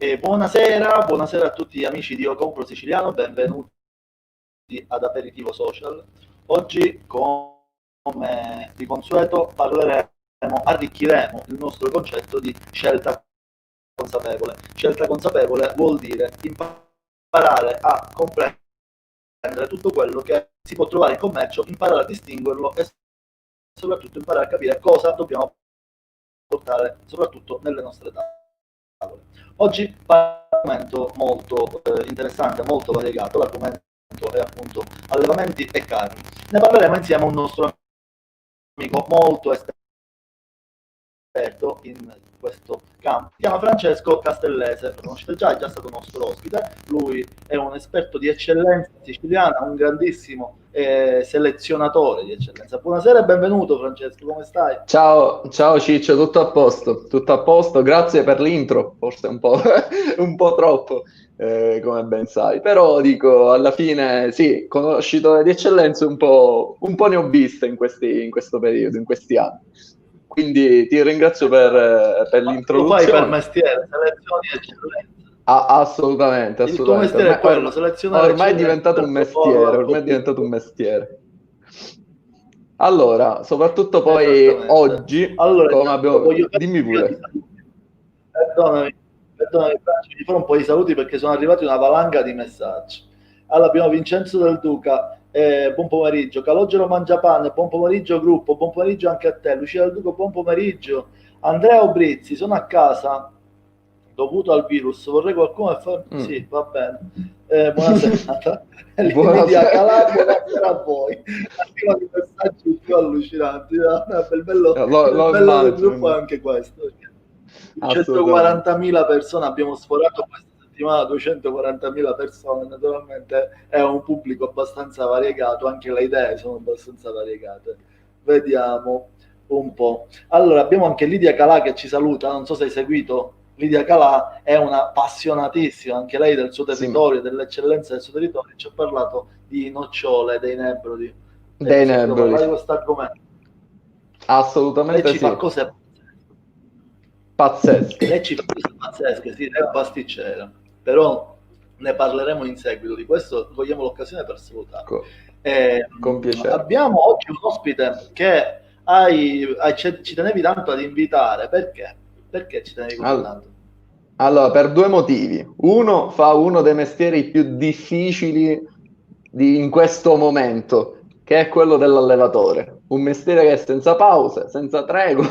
Buonasera, buonasera a tutti gli amici di Io Compro Siciliano, benvenuti ad Aperitivo Social. Oggi, come di consueto, arricchiremo il nostro concetto di scelta consapevole. Scelta consapevole vuol dire imparare a comprendere tutto quello che si può trovare in commercio, imparare a distinguerlo e soprattutto imparare a capire cosa dobbiamo portare, soprattutto nelle nostre tavole. Oggi parliamo di un argomento molto interessante, molto variegato. L'argomento è appunto allevamenti e carni. Ne parleremo insieme a un nostro amico molto esperto in questo campo. Si chiama Francesco Castellese, lo conoscete già, è già stato nostro ospite. Lui è un esperto di eccellenza siciliana, un grandissimo selezionatore di eccellenza. Buonasera e benvenuto Francesco, come stai? Ciao, ciao Ciccio, tutto a posto, grazie per l'intro, forse un po' troppo, come ben sai, però dico, alla fine sì, conoscitore di eccellenza un po' ne ho viste in questo periodo, in questi anni, quindi ti ringrazio per Ma lo fai per l'introduzione. mestiere, selezioni eccellenza. Assolutamente, Il tuo assolutamente, mestiere è quello, selezionare ormai è eccellenza diventato un per proporlo mestiere, al ormai tuo è diventato un pubblico. mestiere. Allora, soprattutto poi Esattamente. oggi, Allora, come intanto abbiamo... voglio fare Dimmi un paio di pure. saluti. Perdonami, Franci, di fare un po' di saluti perché sono arrivati una valanga di messaggi. Allora, abbiamo Vincenzo Del Duca, buon pomeriggio. Calogero Mangiapane, buon pomeriggio gruppo, buon pomeriggio anche a te. Lucia Del Duca, buon pomeriggio. Andrea Obrizzi, sono a casa dovuto al virus. Vorrei qualcuno che fa... Mm. Sì, va bene. Buonasera. Lidia Buonasera. Calà, buonasera a voi. Arrivano i messaggi più allucinanti. No? Il Lo bello del immagino, gruppo è anche questo. Perché assolutamente. 140.000 persone abbiamo sforato questa settimana, 240.000 persone, naturalmente è un pubblico abbastanza variegato, anche le idee sono abbastanza variegate. Vediamo un po'. Allora, abbiamo anche Lidia Calà che ci saluta, non so se hai seguito. Lidia Calà è una appassionatissima, anche lei del suo Sì, ma territorio, dell'eccellenza del suo territorio, ci ha parlato di nocciole, dei nebrodi, e dei ci è venuto a neboli. parlare di questo argomento. Lei Assolutamente ci fa sì. cose Pazzesche. lei ci fa cose pazzesche, sì, è pasticcera, però ne parleremo in seguito. Di questo cogliamo l'occasione per salutare. Co- con piacere. Abbiamo oggi un ospite che ci tenevi tanto ad invitare, perché? Perché ci tenevi così Al- tanto? Allora, per due motivi. Uno, fa uno dei mestieri più difficili in questo momento, che è quello dell'allevatore. Un mestiere che è senza pause, senza tregua,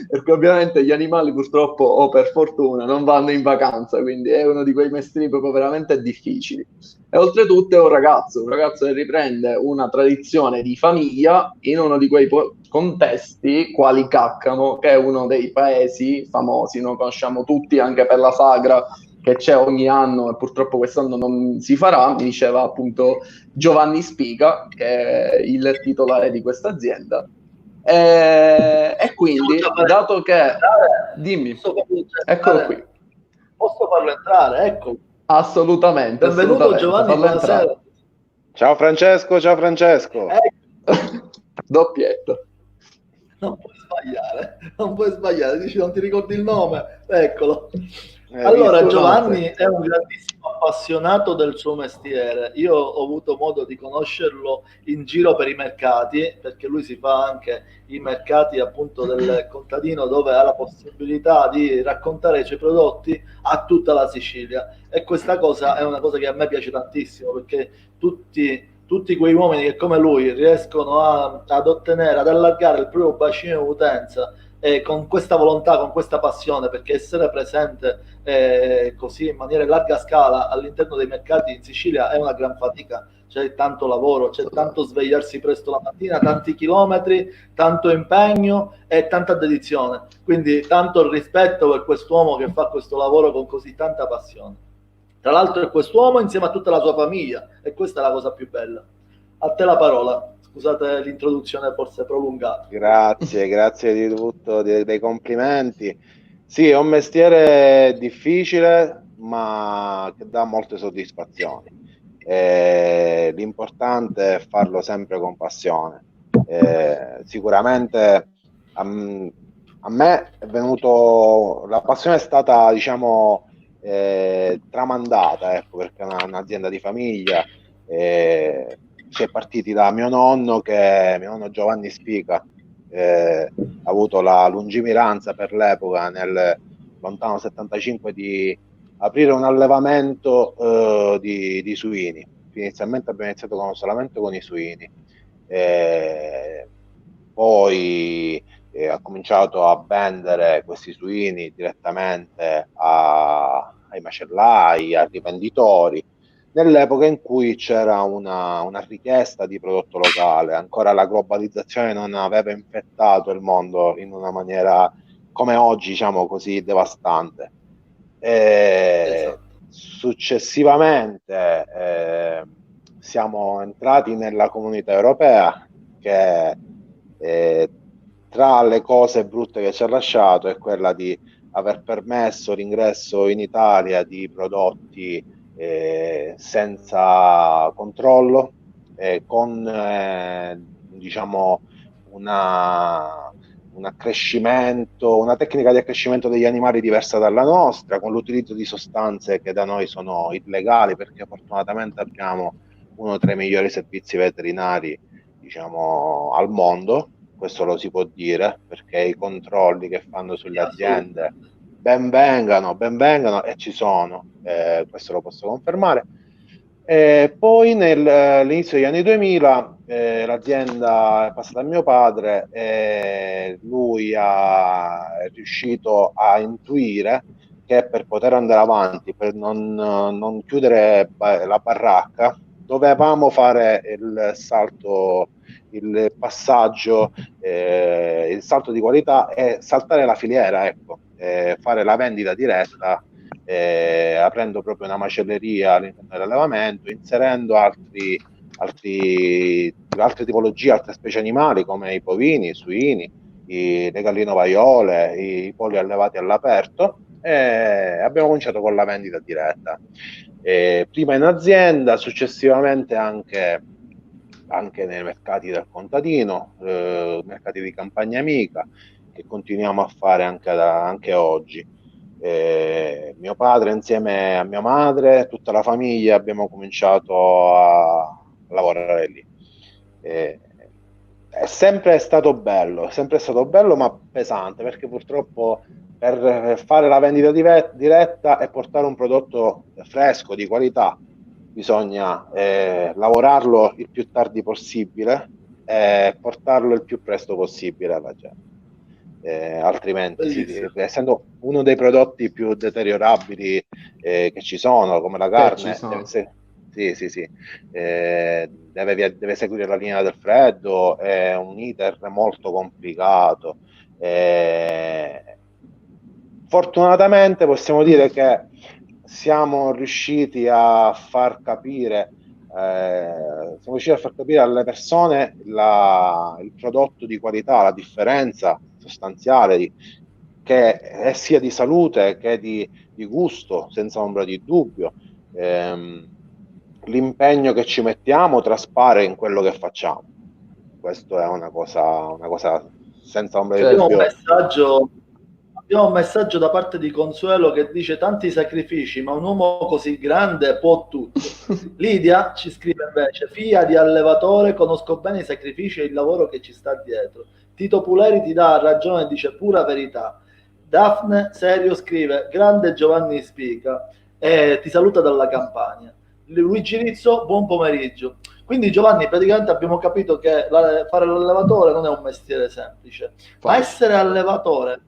perché ovviamente gli animali purtroppo, o per fortuna, non vanno in vacanza, quindi è uno di quei mestieri proprio veramente difficili. E oltretutto è un ragazzo che riprende una tradizione di famiglia in uno di quei contesti, quali Caccamo, che è uno dei paesi famosi, noi conosciamo tutti anche per la sagra che c'è ogni anno e purtroppo quest'anno non si farà, mi diceva appunto Giovanni Spica, che è il titolare di questa azienda. E Possiamo quindi, già dato che, entrare? dimmi, Posso farlo già eccolo qui, entrare? Posso farlo entrare? Ecco. assolutamente, Benvenuto assolutamente, Giovanni, farlo entrare. buonasera. Ciao Francesco, ciao Francesco. Doppietto. Non puoi sbagliare, non puoi sbagliare, dici non ti ricordi il nome, eccolo. Hai Allora, visto? Giovanni è un grandissimo appassionato del suo mestiere. Io ho avuto modo di conoscerlo in giro per i mercati, perché lui si fa anche i mercati appunto del contadino dove ha la possibilità di raccontare i suoi prodotti a tutta la Sicilia. E questa cosa è una cosa che a me piace tantissimo, perché tutti quei uomini che come lui riescono ad ottenere, ad allargare il proprio bacino di utenza con questa volontà, con questa passione, perché essere presente così in maniera larga scala all'interno dei mercati in Sicilia è una gran fatica. C'è tanto lavoro, c'è tanto svegliarsi presto la mattina, tanti chilometri, tanto impegno e tanta dedizione. Quindi tanto rispetto per quest'uomo che fa questo lavoro con così tanta passione. Tra l'altro è quest'uomo insieme a tutta la sua famiglia e questa è la cosa più bella. A te la parola. Scusate l'introduzione forse prolungata. Grazie, grazie di tutto, dei complimenti. Sì, è un mestiere difficile, ma che dà molte soddisfazioni. L'importante è farlo sempre con passione. Sicuramente a, m- a me è venuto, la passione è stata, diciamo, tramandata, ecco, perché è un'azienda di famiglia. Si è partiti da mio nonno Giovanni Spica, ha avuto la lungimiranza per l'epoca, nel lontano 75, di aprire un allevamento di suini. Inizialmente abbiamo iniziato solamente con i suini, poi ha cominciato a vendere questi suini direttamente ai macellai, ai rivenditori, nell'epoca in cui c'era una richiesta di prodotto locale. Ancora la globalizzazione non aveva infettato il mondo in una maniera come oggi, diciamo così, devastante. Esatto. Successivamente siamo entrati nella comunità europea, che tra le cose brutte che ci ha lasciato è quella di aver permesso l'ingresso in Italia di prodotti senza controllo, con diciamo un accrescimento, una tecnica di accrescimento degli animali diversa dalla nostra, con l'utilizzo di sostanze che da noi sono illegali, perché fortunatamente abbiamo uno tra i migliori servizi veterinari, diciamo, al mondo. Questo lo si può dire, perché i controlli che fanno sulle aziende ben vengano, e ci sono, questo lo posso confermare. Poi all'inizio degli anni 2000 l'azienda è passata a mio padre, e lui è riuscito a intuire che per poter andare avanti, per non chiudere la baracca, dovevamo fare il salto, il passaggio, il salto di qualità, e saltare la filiera, ecco, fare la vendita diretta, aprendo proprio una macelleria all'interno dell'allevamento, inserendo altre tipologie, altre specie animali come i bovini, i suini, le gallinovaiole, i polli allevati all'aperto. Abbiamo cominciato con la vendita diretta, prima in azienda, successivamente anche nei mercati del contadino, mercati di campagna amica, che continuiamo a fare anche oggi. Mio padre insieme a mia madre, tutta la famiglia, abbiamo cominciato a lavorare lì. È sempre stato bello, ma pesante, perché purtroppo per fare la vendita diretta e portare un prodotto fresco, di qualità, bisogna lavorarlo il più tardi possibile e portarlo il più presto possibile alla gente. Altrimenti, essendo uno dei prodotti più deteriorabili che ci sono, come la carne, deve seguire la linea del freddo, è un iter molto complicato. Fortunatamente possiamo dire che siamo riusciti a far capire alle persone il prodotto di qualità, la differenza sostanziale che è sia di salute che di gusto, senza ombra di dubbio. L'impegno che ci mettiamo traspare in quello che facciamo. Questo è una cosa senza ombra di dubbio. Abbiamo un messaggio da parte di Consuelo che dice: tanti sacrifici, ma un uomo così grande può tutto. Lidia ci scrive invece: figlia di allevatore, conosco bene i sacrifici e il lavoro che ci sta dietro. Tito Puleri ti dà ragione e dice pura verità. Daphne Serio scrive: grande Giovanni Spica, e ti saluta dalla Campania. Luigi Rizzo, buon pomeriggio. Quindi Giovanni, praticamente abbiamo capito che fare l'allevatore non è un mestiere semplice, ma essere allevatore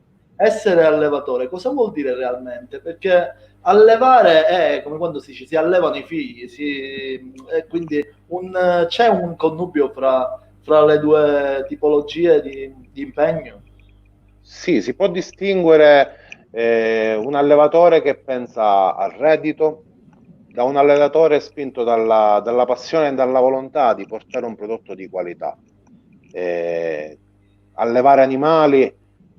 cosa vuol dire realmente? Perché allevare è come quando si allevano i figli, quindi c'è un connubio fra le due tipologie di impegno? Sì, si può distinguere un allevatore che pensa al reddito da un allenatore spinto dalla passione e dalla volontà di portare un prodotto di qualità. Allevare animali,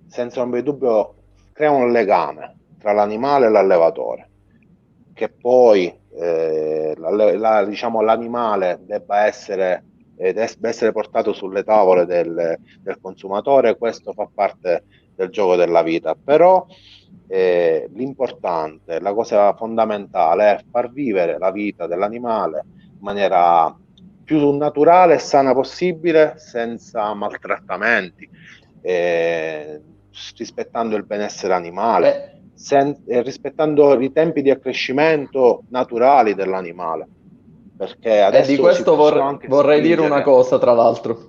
senza ombra di dubbio, crea un legame tra l'animale e l'allevatore, che poi l'animale debba essere portato sulle tavole del consumatore. Questo fa parte del gioco della vita, però L'importante, la cosa fondamentale è far vivere la vita dell'animale in maniera più naturale e sana possibile, senza maltrattamenti, rispettando il benessere animale, rispettando i tempi di accrescimento naturali dell'animale, perché E adesso di questo si possono anche vorrei dire una spingere. cosa, tra l'altro.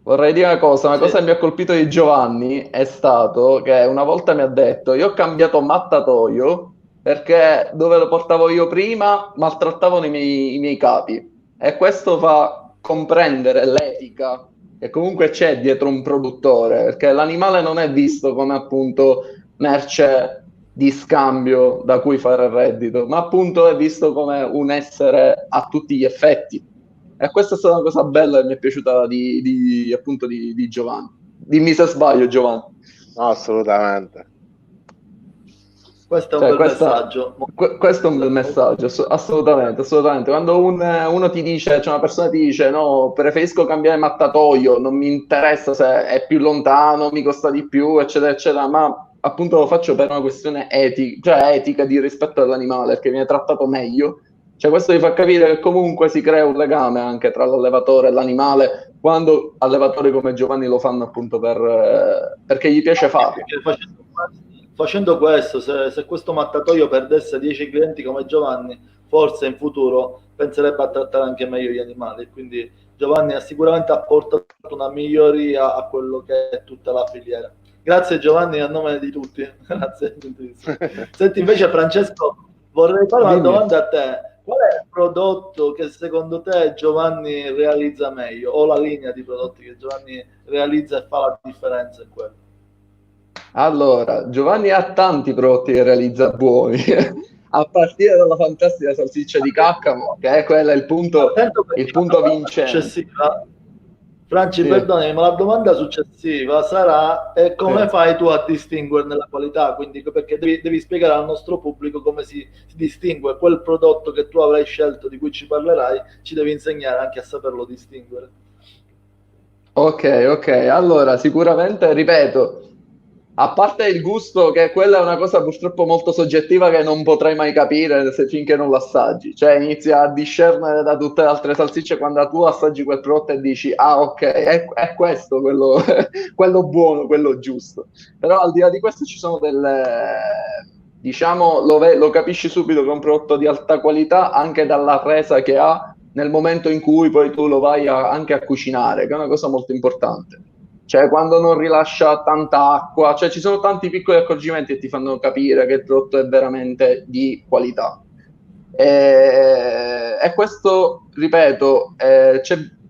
Vorrei dire una Sì. cosa che mi ha colpito di Giovanni è stato che una volta mi ha detto: io ho cambiato mattatoio perché dove lo portavo io prima maltrattavano i miei capi. E questo fa comprendere l'etica che comunque c'è dietro un produttore, perché l'animale non è visto come appunto merce di scambio da cui fare reddito, ma appunto è visto come un essere a tutti gli effetti. E questa è stata una cosa bella che mi è piaciuta appunto di Giovanni. Dimmi se sbaglio, Giovanni. No, assolutamente. Questo è un Cioè, bel messaggio. questo è un bel messaggio, assolutamente, assolutamente. Quando uno ti dice, cioè una persona ti dice no, preferisco cambiare mattatoio, non mi interessa se è più lontano, mi costa di più, eccetera, eccetera, ma appunto lo faccio per una questione etica, cioè etica di rispetto all'animale, perché viene trattato meglio. Cioè questo ti fa capire che comunque si crea un legame anche tra l'allevatore e l'animale, quando allevatori come Giovanni lo fanno appunto perché gli piace farlo. Facendo questo, se questo mattatoio perdesse 10 clienti come Giovanni, forse in futuro penserebbe a trattare anche meglio gli animali. Quindi Giovanni ha sicuramente apportato una miglioria a quello che è tutta la filiera. Grazie Giovanni a nome di tutti. Grazie. Senti invece Francesco, vorrei fare una Dimmi. domanda a te. Qual è il prodotto che secondo te Giovanni realizza meglio, o la linea di prodotti che Giovanni realizza e fa la differenza in quello? Allora, Giovanni ha tanti prodotti che realizza buoni, a partire dalla fantastica salsiccia di Caccamo, che è quella Attento il perché la punto domanda vincente. successiva, Franci, Sì, perdonami, ma la domanda successiva sarà come sì. fai tu a distinguere nella qualità? Quindi, perché devi spiegare al nostro pubblico come si distingue quel prodotto che tu avrai scelto, di cui ci parlerai, ci devi insegnare anche a saperlo distinguere. Ok, ok. Allora, sicuramente, ripeto, a parte il gusto, che quella è una cosa purtroppo molto soggettiva che non potrai mai capire finché non lo assaggi. Cioè, inizi a discernere da tutte le altre salsicce quando tu assaggi quel prodotto e dici, ah, ok, è questo quello, quello buono, quello giusto. Però al di là di questo ci sono diciamo, lo capisci subito che è un prodotto di alta qualità anche dalla resa che ha nel momento in cui poi tu lo vai anche a cucinare, che è una cosa molto importante. Cioè, quando non rilascia tanta acqua, cioè ci sono tanti piccoli accorgimenti che ti fanno capire che il prodotto è veramente di qualità. E questo, ripeto,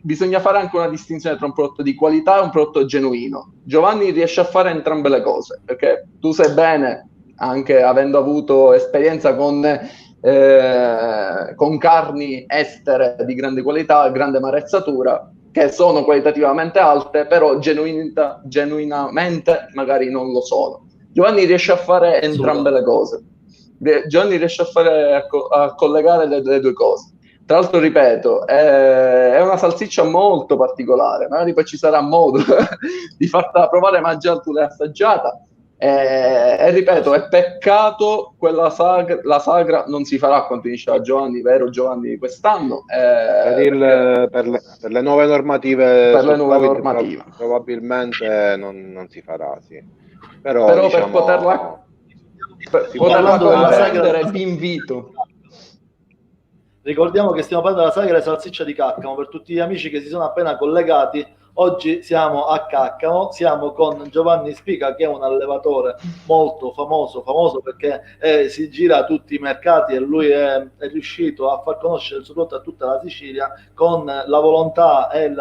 bisogna fare anche una distinzione tra un prodotto di qualità e un prodotto genuino. Giovanni riesce a fare entrambe le cose, perché tu sai bene, anche avendo avuto esperienza con carni estere di grande qualità e grande marezzatura, che sono qualitativamente alte, però genuinamente magari non lo sono. Giovanni riesce a fare entrambe le cose. Giovanni riesce a collegare le due cose. Tra l'altro, ripeto, è una salsiccia molto particolare, magari poi ci sarà modo di farla provare, ma già tu l'hai assaggiata. E ripeto, è peccato la sagra non si farà, quanto diceva Giovanni, vero Giovanni, quest'anno. Per le nuove normative Per le sul nuove Covid normative. probabilmente non si farà, sì. Però Però per diciamo si può poterla Parlando della trattare. sagra, comprendere, vi invito. ricordiamo che stiamo parlando della sagra salsiccia di Caccamo. Per tutti gli amici che si sono appena collegati, oggi siamo a Caccamo, siamo con Giovanni Spica, che è un allevatore molto famoso perché si gira a tutti i mercati, e lui è riuscito a far conoscere il suo prodotto a tutta la Sicilia con la volontà e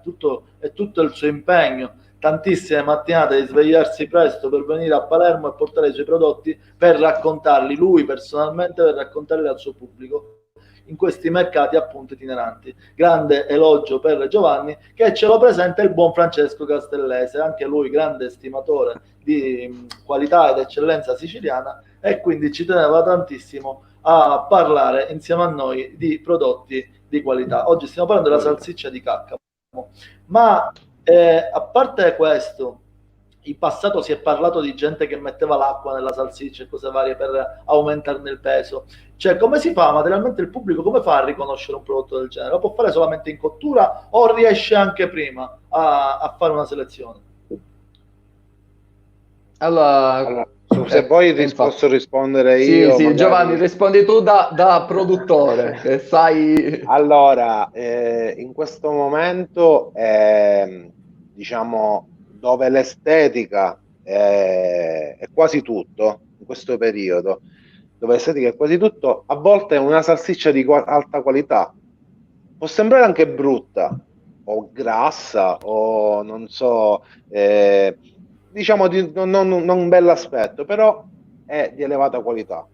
tutto il suo impegno, tantissime mattinate di svegliarsi presto per venire a Palermo e portare i suoi prodotti, per raccontarli lui personalmente, per raccontarli al suo pubblico in questi mercati appunto itineranti. Grande elogio per Giovanni, che ce lo presenta il buon Francesco Castellese, anche lui grande estimatore di qualità ed eccellenza siciliana, e quindi ci teneva tantissimo a parlare insieme a noi di prodotti di qualità. Oggi stiamo parlando della salsiccia di Caccamo, ma a parte questo, in passato si è parlato di gente che metteva l'acqua nella salsiccia e cose varie per aumentarne il peso. Cioè, come si fa materialmente il pubblico? Come fa a riconoscere un prodotto del genere? Lo può fare solamente in cottura o riesce anche prima a fare una selezione? Allora, se vuoi infatti. posso rispondere Sì, io, sì, Giovanni, magari. rispondi tu da produttore, che sai... Allora, in questo momento, diciamo, dove l'estetica è quasi tutto, in questo periodo, dove l'estetica è quasi tutto, a volte una salsiccia di alta qualità può sembrare anche brutta, o grassa, o non so, diciamo di non un bell'aspetto, però è di elevata qualità.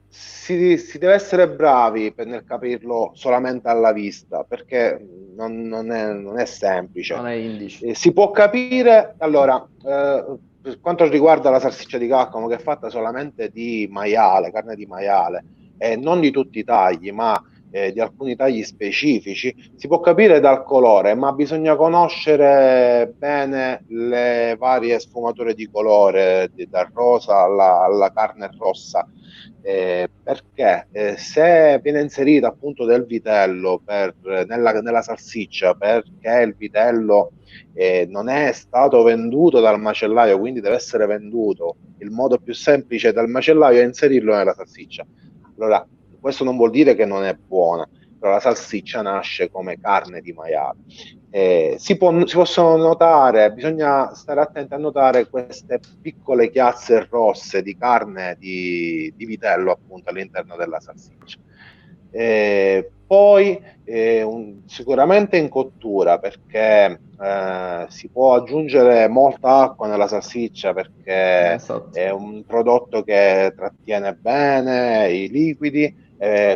Si deve essere bravi nel capirlo solamente alla vista, perché non è semplice. Non è indice. Si può capire, allora, per quanto riguarda la salsiccia di Caccamo, che è fatta solamente di maiale, carne di maiale, e non di tutti i tagli, ma di alcuni tagli specifici, si può capire dal colore, ma bisogna conoscere bene le varie sfumature di colore, dal rosa alla carne rossa. Perché se viene inserita appunto del vitello nella salsiccia, perché il vitello non è stato venduto dal macellaio, quindi deve essere venduto, il modo più semplice dal macellaio è inserirlo nella salsiccia. Allora, questo non vuol dire che non è buona, però la salsiccia nasce come carne di maiale. Si possono notare, bisogna stare attenti a notare queste piccole chiazze rosse di carne di vitello appunto all'interno della salsiccia. Poi sicuramente in cottura, perché si può aggiungere molta acqua nella salsiccia, perché Esatto. è un prodotto che trattiene bene i liquidi.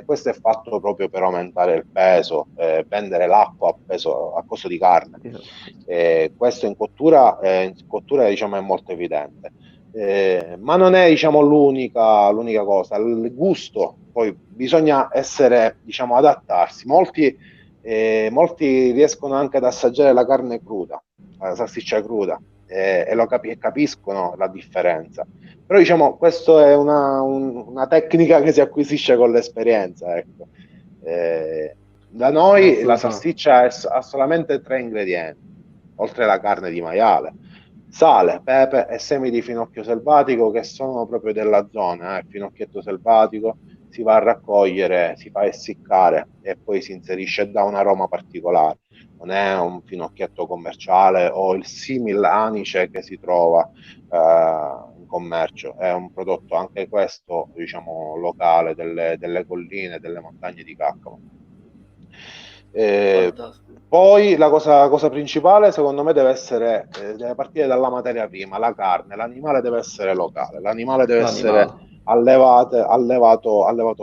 Questo è fatto proprio per aumentare il peso, vendere l'acqua a costo di carne. Questo in cottura diciamo, è molto evidente. Ma non è diciamo, l'unica cosa. Il gusto, poi bisogna essere, diciamo, adattarsi. Molti riescono anche ad assaggiare la carne cruda, la salsiccia cruda, e capiscono la differenza. Però diciamo, questa è una tecnica che si acquisisce con l'esperienza, ecco. Da noi la salsiccia ha solamente 3 ingredienti, oltre alla carne di maiale: sale, pepe e semi di finocchio selvatico, che sono proprio della zona. Il finocchietto selvatico si va a raccogliere, si fa essiccare e poi si inserisce e dà un aroma particolare. Non è un finocchietto commerciale o il simil anice che si trova in commercio, è un prodotto anche questo, diciamo, locale delle colline, delle montagne di Caccamo. Poi la cosa principale secondo me deve partire dalla materia prima, la carne. L'animale deve essere locale, l'animale deve essere allevato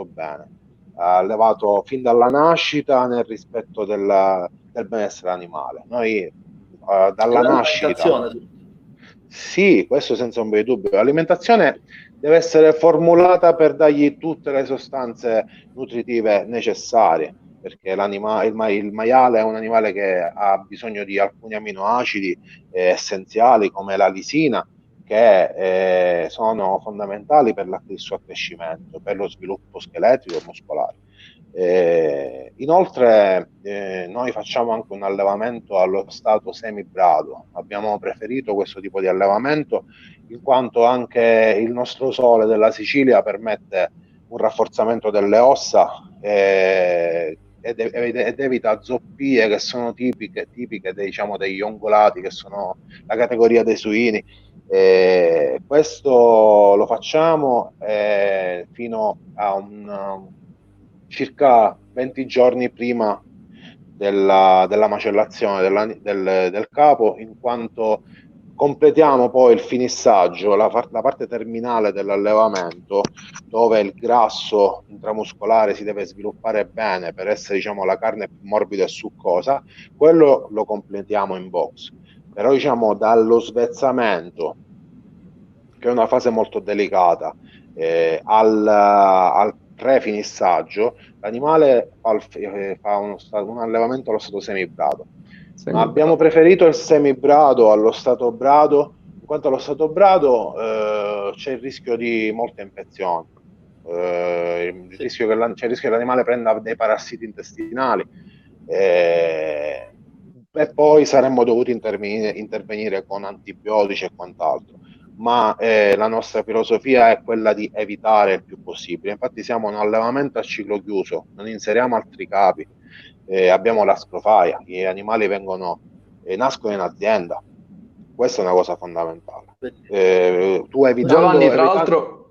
bene, allevato fin dalla nascita nel rispetto del benessere animale. Noi dalla nascita, sì, questo senza ombra di dubbio. L'alimentazione deve essere formulata per dargli tutte le sostanze nutritive necessarie, perché il maiale è un animale che ha bisogno di alcuni aminoacidi essenziali, come la lisina, che sono fondamentali per il suo accrescimento, per lo sviluppo scheletrico e muscolare. Inoltre noi facciamo anche un allevamento allo stato semibrado. Abbiamo preferito questo tipo di allevamento in quanto anche il nostro sole della Sicilia permette un rafforzamento delle ossa ed evita zoppie che sono tipiche diciamo, degli ungulati, che sono la categoria dei suini. Questo lo facciamo fino a circa 20 giorni prima della macellazione del capo, in quanto completiamo poi il finissaggio, la parte terminale dell'allevamento, dove il grasso intramuscolare si deve sviluppare bene per essere, diciamo, la carne più morbida e succosa. Quello lo completiamo in box. Però diciamo dallo svezzamento, che è una fase molto delicata, al pre-finissaggio, l'animale fa un allevamento allo stato semibrado. Ma abbiamo preferito il semibrado allo stato brado, in quanto allo stato brado c'è il rischio di molte infezioni, c'è il rischio che l'animale prenda dei parassiti intestinali, e poi saremmo dovuti intervenire con antibiotici e quant'altro. Ma la nostra filosofia è quella di evitare il più possibile. Infatti siamo un allevamento a ciclo chiuso, non inseriamo altri capi, abbiamo la scrofaia, gli animali nascono in azienda, questa è una cosa fondamentale. Tu evitando, Giovanni, tra l'altro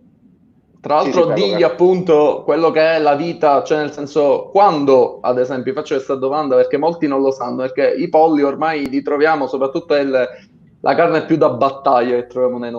Sì, prego, digli prego. appunto quello che è la vita, cioè nel senso, quando, ad esempio, faccio questa domanda perché molti non lo sanno, perché i polli ormai li troviamo, soprattutto la carne più da battaglia che troviamo nei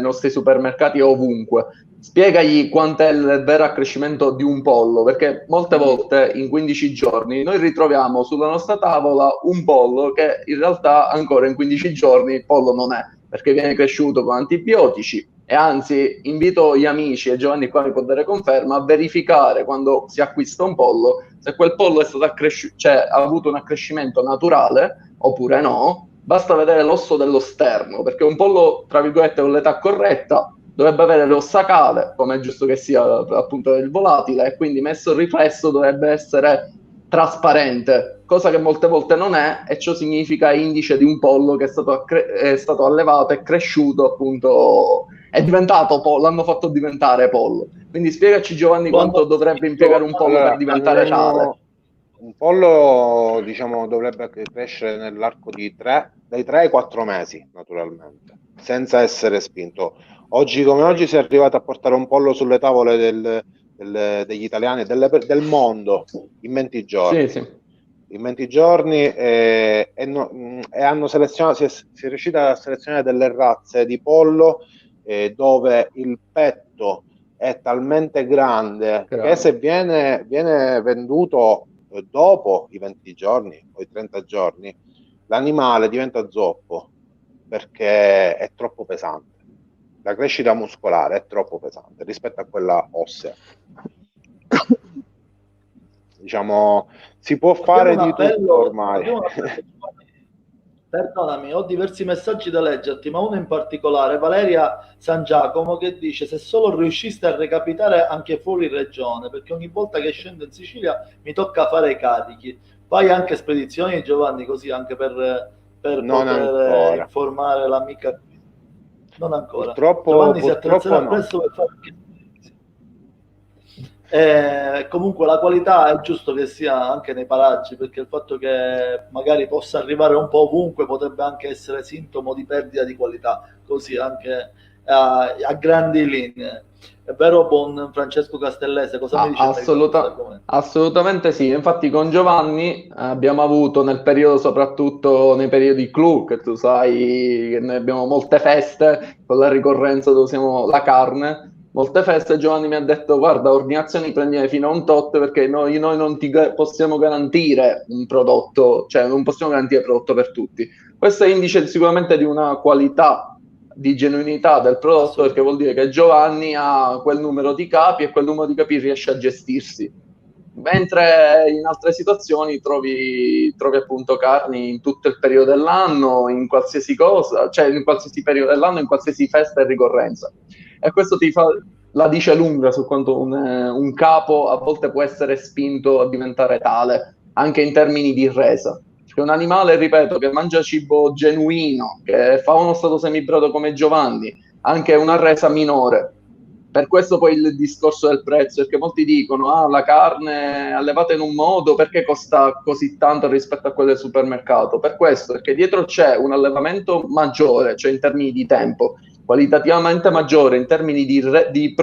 nostri supermercati ovunque. Spiegagli quant'è il vero accrescimento di un pollo, perché molte volte in 15 giorni noi ritroviamo sulla nostra tavola un pollo che in realtà ancora in 15 giorni il pollo non è, perché viene cresciuto con antibiotici. E anzi, invito gli amici, e Giovanni qua mi può dare conferma, a verificare quando si acquista un pollo se quel pollo è stato cioè ha avuto un accrescimento naturale oppure no. Basta vedere l'osso dello sterno, perché un pollo, tra virgolette, con l'età corretta dovrebbe avere l'ossa cale, come è giusto che sia appunto il volatile, e quindi messo il riflesso dovrebbe essere trasparente, cosa che molte volte non è, e ciò significa indice di un pollo che è stato allevato e cresciuto, appunto, è diventato pollo, l'hanno fatto diventare pollo. Quindi spiegaci, Giovanni, quanto dovrebbe impiegare un pollo per diventare tale. Un pollo, diciamo, dovrebbe crescere nell'arco dai 3 ai 4 mesi, naturalmente, senza essere spinto. Oggi come oggi si è arrivato a portare un pollo sulle tavole degli italiani, del mondo, in 20 giorni. Sì. In 20 giorni e hanno selezionato, si è riusciti a selezionare delle razze di pollo dove il petto è talmente grande che se viene venduto dopo i 20 giorni o i 30 giorni, l'animale diventa zoppo perché è troppo pesante. La crescita muscolare è troppo pesante rispetto a quella ossea. Diciamo, si può fare di tutto ormai. Perdonami, ho diversi messaggi da leggerti, ma uno in particolare, Valeria San Giacomo, che dice: se solo riusciste a recapitare anche fuori regione, perché ogni volta che scendo in Sicilia mi tocca fare i carichi. Fai anche spedizioni, Giovanni, così anche per poter informare l'amica. Non ancora. Giovanni si attrezzerà presto per fare anche comunque la qualità è giusto che sia anche nei paraggi, perché il fatto che magari possa arrivare un po' ovunque potrebbe anche essere sintomo di perdita di qualità, così anche a grandi linee. È vero, buon Francesco Castellese? Cosa mi dice? Assolutamente sì. Infatti con Giovanni abbiamo avuto nel periodo, soprattutto nei periodi clou, che tu sai che noi abbiamo molte feste con la ricorrenza dove usiamo la carne. Molte feste. Giovanni mi ha detto: guarda, ordinazioni prendi fino a un tot, perché noi non ti possiamo garantire un prodotto, cioè non possiamo garantire prodotto per tutti. Questo è indice sicuramente di una qualità, di genuinità del prodotto, perché vuol dire che Giovanni ha quel numero di capi e quel numero di capi riesce a gestirsi. Mentre in altre situazioni trovi appunto carni in tutto il periodo dell'anno, in qualsiasi cosa, cioè in qualsiasi periodo dell'anno, in qualsiasi festa e ricorrenza. E questo la dice lunga su quanto un capo a volte può essere spinto a diventare tale, anche in termini di resa. Perché un animale, ripeto, che mangia cibo genuino, che fa uno stato semibrato come Giovanni, anche una resa minore. Per questo poi il discorso del prezzo, perché molti dicono: la carne allevata in un modo, perché costa così tanto rispetto a quella del supermercato? Per questo, perché dietro c'è un allevamento maggiore, cioè in termini di tempo, qualitativamente maggiore, in termini di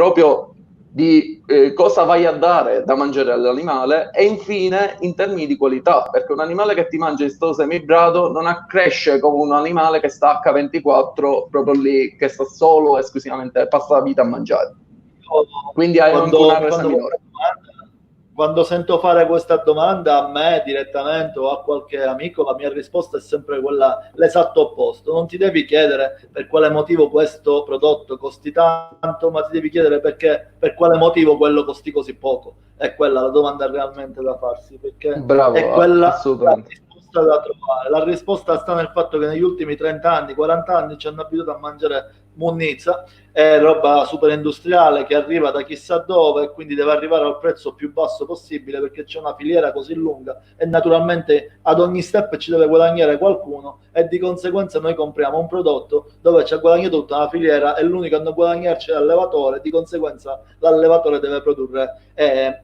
cosa vai a dare da mangiare all'animale, e infine in termini di qualità, perché un animale che ti mangia in stato semibrato non accresce come un animale che sta H24 proprio lì, che sta solo esclusivamente, passa la vita a mangiare. Quindi hai anche una resa minore. Quando sento fare questa domanda a me direttamente o a qualche amico, la mia risposta è sempre l'esatto opposto. Non ti devi chiedere per quale motivo questo prodotto costi tanto, ma ti devi chiedere per quale motivo quello costi così poco. È quella la domanda realmente da farsi, perché bravo, è quella la risposta risposta da trovare. La risposta sta nel fatto che negli ultimi 30 anni, 40 anni ci hanno abituato a mangiare munnizza, è roba super industriale che arriva da chissà dove e quindi deve arrivare al prezzo più basso possibile perché c'è una filiera così lunga e naturalmente ad ogni step ci deve guadagnare qualcuno e di conseguenza noi compriamo un prodotto dove ci ha guadagnato tutta una filiera e l'unico a non guadagnarci è l'allevatore, di conseguenza l'allevatore deve produrre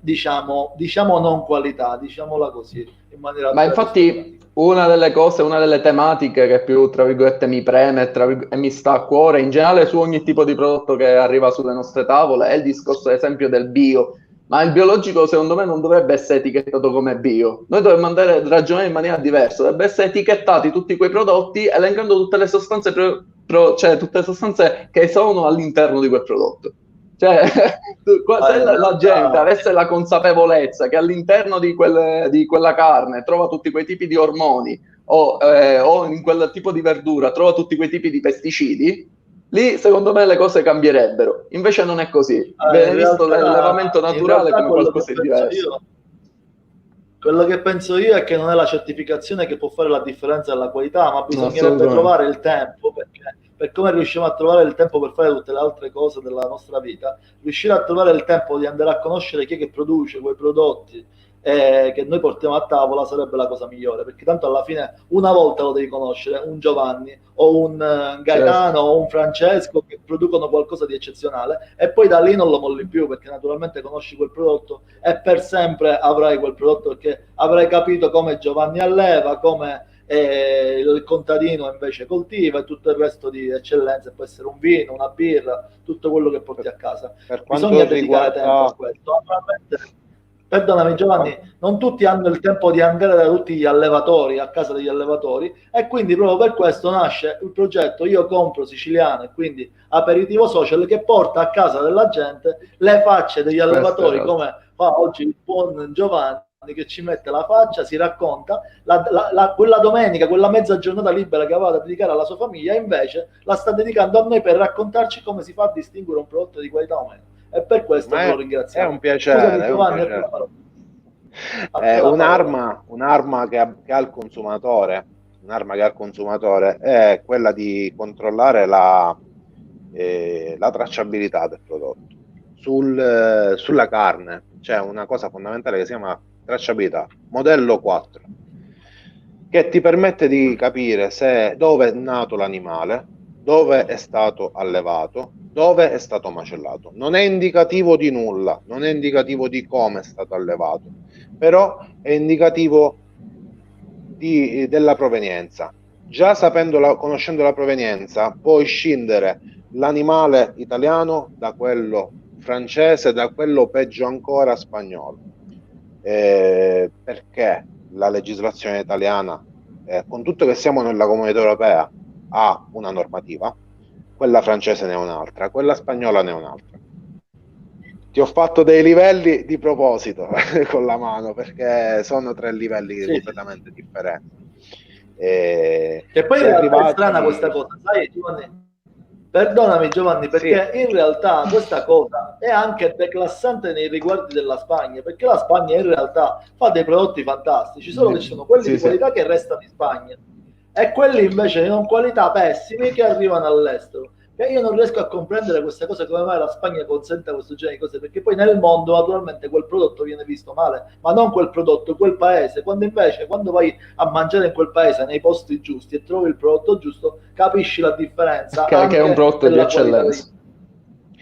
diciamo non qualità, diciamola così in maniera. Ma infatti una delle cose, una delle tematiche che più, tra virgolette, mi preme e mi sta a cuore, in generale su ogni tipo di prodotto che arriva sulle nostre tavole, è il discorso, ad esempio, del bio. Ma il biologico, secondo me, non dovrebbe essere etichettato come bio. Noi dovremmo ragionare in maniera diversa. Dovrebbe essere etichettati tutti quei prodotti, elencando tutte le sostanze, cioè tutte le sostanze che sono all'interno di quel prodotto. Cioè, se la gente avesse la consapevolezza che all'interno di quella carne trova tutti quei tipi di ormoni o in quel tipo di verdura trova tutti quei tipi di pesticidi, lì secondo me le cose cambierebbero. Invece non è così. Viene visto l'allevamento naturale come qualcosa di diverso. Quello che penso io è che non è la certificazione che può fare la differenza della qualità, ma bisognerebbe trovare il tempo, perché per come riusciamo a trovare il tempo per fare tutte le altre cose della nostra vita, riuscire a trovare il tempo di andare a conoscere chi è che produce quei prodotti che noi portiamo a tavola sarebbe la cosa migliore, perché tanto alla fine una volta lo devi conoscere, un Giovanni o un Gaetano o un Francesco che producono qualcosa di eccezionale e poi da lì non lo molli più, perché naturalmente conosci quel prodotto e per sempre avrai quel prodotto, perché avrai capito come Giovanni alleva, come il contadino invece coltiva e tutto il resto di eccellenze, può essere un vino, una birra, tutto quello che porti a casa. Bisogna dedicare tempo a questo. Perdonami Giovanni, non tutti hanno il tempo di andare da tutti gli allevatori, a casa degli allevatori, e quindi proprio per questo nasce il progetto Io Compro Siciliano, e quindi Aperitivo Social, che porta a casa della gente le facce degli allevatori, come fa oggi il buon Giovanni, che ci mette la faccia, si racconta quella domenica, quella mezza giornata libera che aveva da dedicare alla sua famiglia, invece la sta dedicando a noi per raccontarci come si fa a distinguere un prodotto di qualità o meno. E per questo lo ringraziamo. È un piacere. È un'arma che ha il consumatore, è quella di controllare la tracciabilità del prodotto. Sulla carne c'è una cosa fondamentale che si chiama tracciabilità, modello 4, che ti permette di capire dove è nato l'animale, dove è stato allevato, dove è stato macellato. Non è indicativo di nulla, non è indicativo di come è stato allevato, però è indicativo della provenienza. Già conoscendo la provenienza, puoi scindere l'animale italiano da quello francese, da quello peggio ancora spagnolo. Perché la legislazione italiana, con tutto che siamo nella Comunità Europea, ha una normativa, quella francese ne ha un'altra, quella spagnola ne ha un'altra. Ti ho fatto dei livelli di proposito con la mano, perché sono 3 livelli completamente differenti. E poi è strana questa cosa, sai Giovanni? Perdonami Giovanni, perché in realtà questa cosa è anche declassante nei riguardi della Spagna, perché la Spagna in realtà fa dei prodotti fantastici, solo che ci sono quelli di qualità che restano in Spagna e quelli invece di non qualità pessimi che arrivano all'estero. E io non riesco a comprendere queste cose, come mai la Spagna consente questo genere di cose, perché poi nel mondo naturalmente quel prodotto viene visto male, ma non quel prodotto, quel paese, quando invece quando vai a mangiare in quel paese nei posti giusti e trovi il prodotto giusto, capisci la differenza. Che è un prodotto di eccellenza.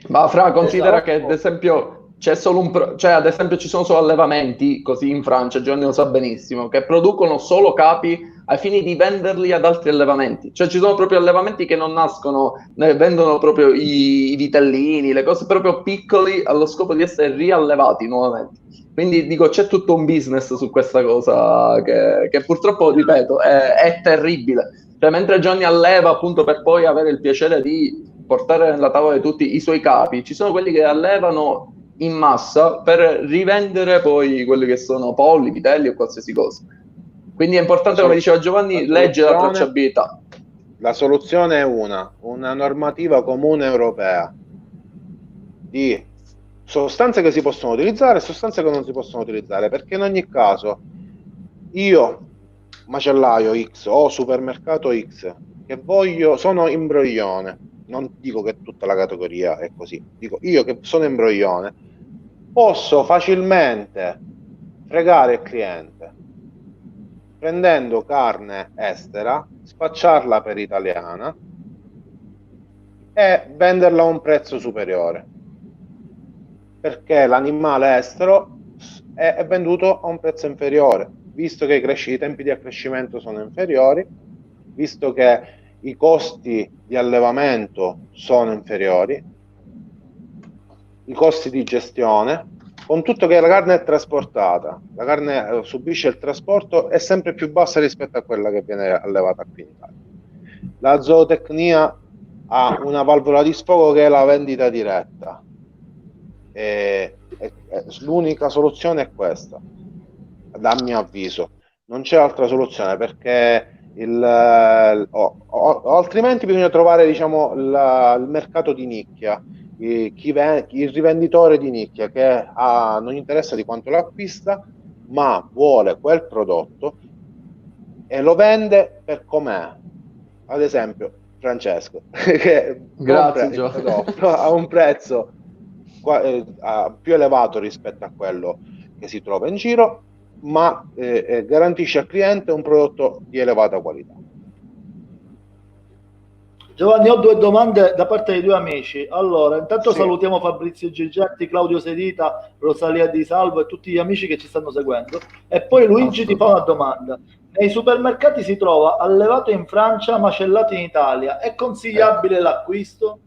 Ma Fra, considera che ad esempio c'è solo cioè ad esempio ci sono solo allevamenti, così in Francia, Giovanni lo sa benissimo, che producono solo capi ai fini di venderli ad altri allevamenti. Cioè ci sono proprio allevamenti che non nascono, vendono proprio i vitellini, le cose proprio piccoli allo scopo di essere riallevati nuovamente. Quindi dico, c'è tutto un business su questa cosa che purtroppo, ripeto, è terribile. Cioè mentre Giovanni alleva appunto per poi avere il piacere di portare nella tavola di tutti i suoi capi, ci sono quelli che allevano in massa per rivendere poi quelli che sono polli, vitelli o qualsiasi cosa. Quindi è importante, come diceva Giovanni, leggere la tracciabilità. La soluzione è una normativa comune europea di sostanze che si possono utilizzare e sostanze che non si possono utilizzare, perché in ogni caso io macellaio X o supermercato X che sono imbroglione, non dico che tutta la categoria è così, dico io che sono imbroglione, posso facilmente fregare il cliente prendendo carne estera, spacciarla per italiana e venderla a un prezzo superiore, perché l'animale estero è venduto a un prezzo inferiore, visto che i tempi di accrescimento sono inferiori, visto che i costi di allevamento sono inferiori, i costi di gestione, con tutto che la carne è trasportata, la carne subisce il trasporto, è sempre più bassa rispetto a quella che viene allevata qui in Italia. La zootecnia ha una valvola di sfogo che è la vendita diretta. L'unica soluzione è questa, a mio avviso. Non c'è altra soluzione, perché altrimenti bisogna trovare, diciamo, il mercato di nicchia, il rivenditore di nicchia che non interessa di quanto lo acquista, ma vuole quel prodotto e lo vende per com'è. Ad esempio Francesco che compra il prodotto a un prezzo più elevato rispetto a quello che si trova in giro, ma garantisce al cliente un prodotto di elevata qualità. Giovanni, ho due domande da parte dei due amici. Allora, intanto salutiamo Fabrizio Gigetti, Claudio Sedita, Rosalia Di Salvo e tutti gli amici che ci stanno seguendo. E poi Luigi ti fa una domanda. Nei supermercati si trova allevato in Francia, macellato in Italia. È consigliabile l'acquisto?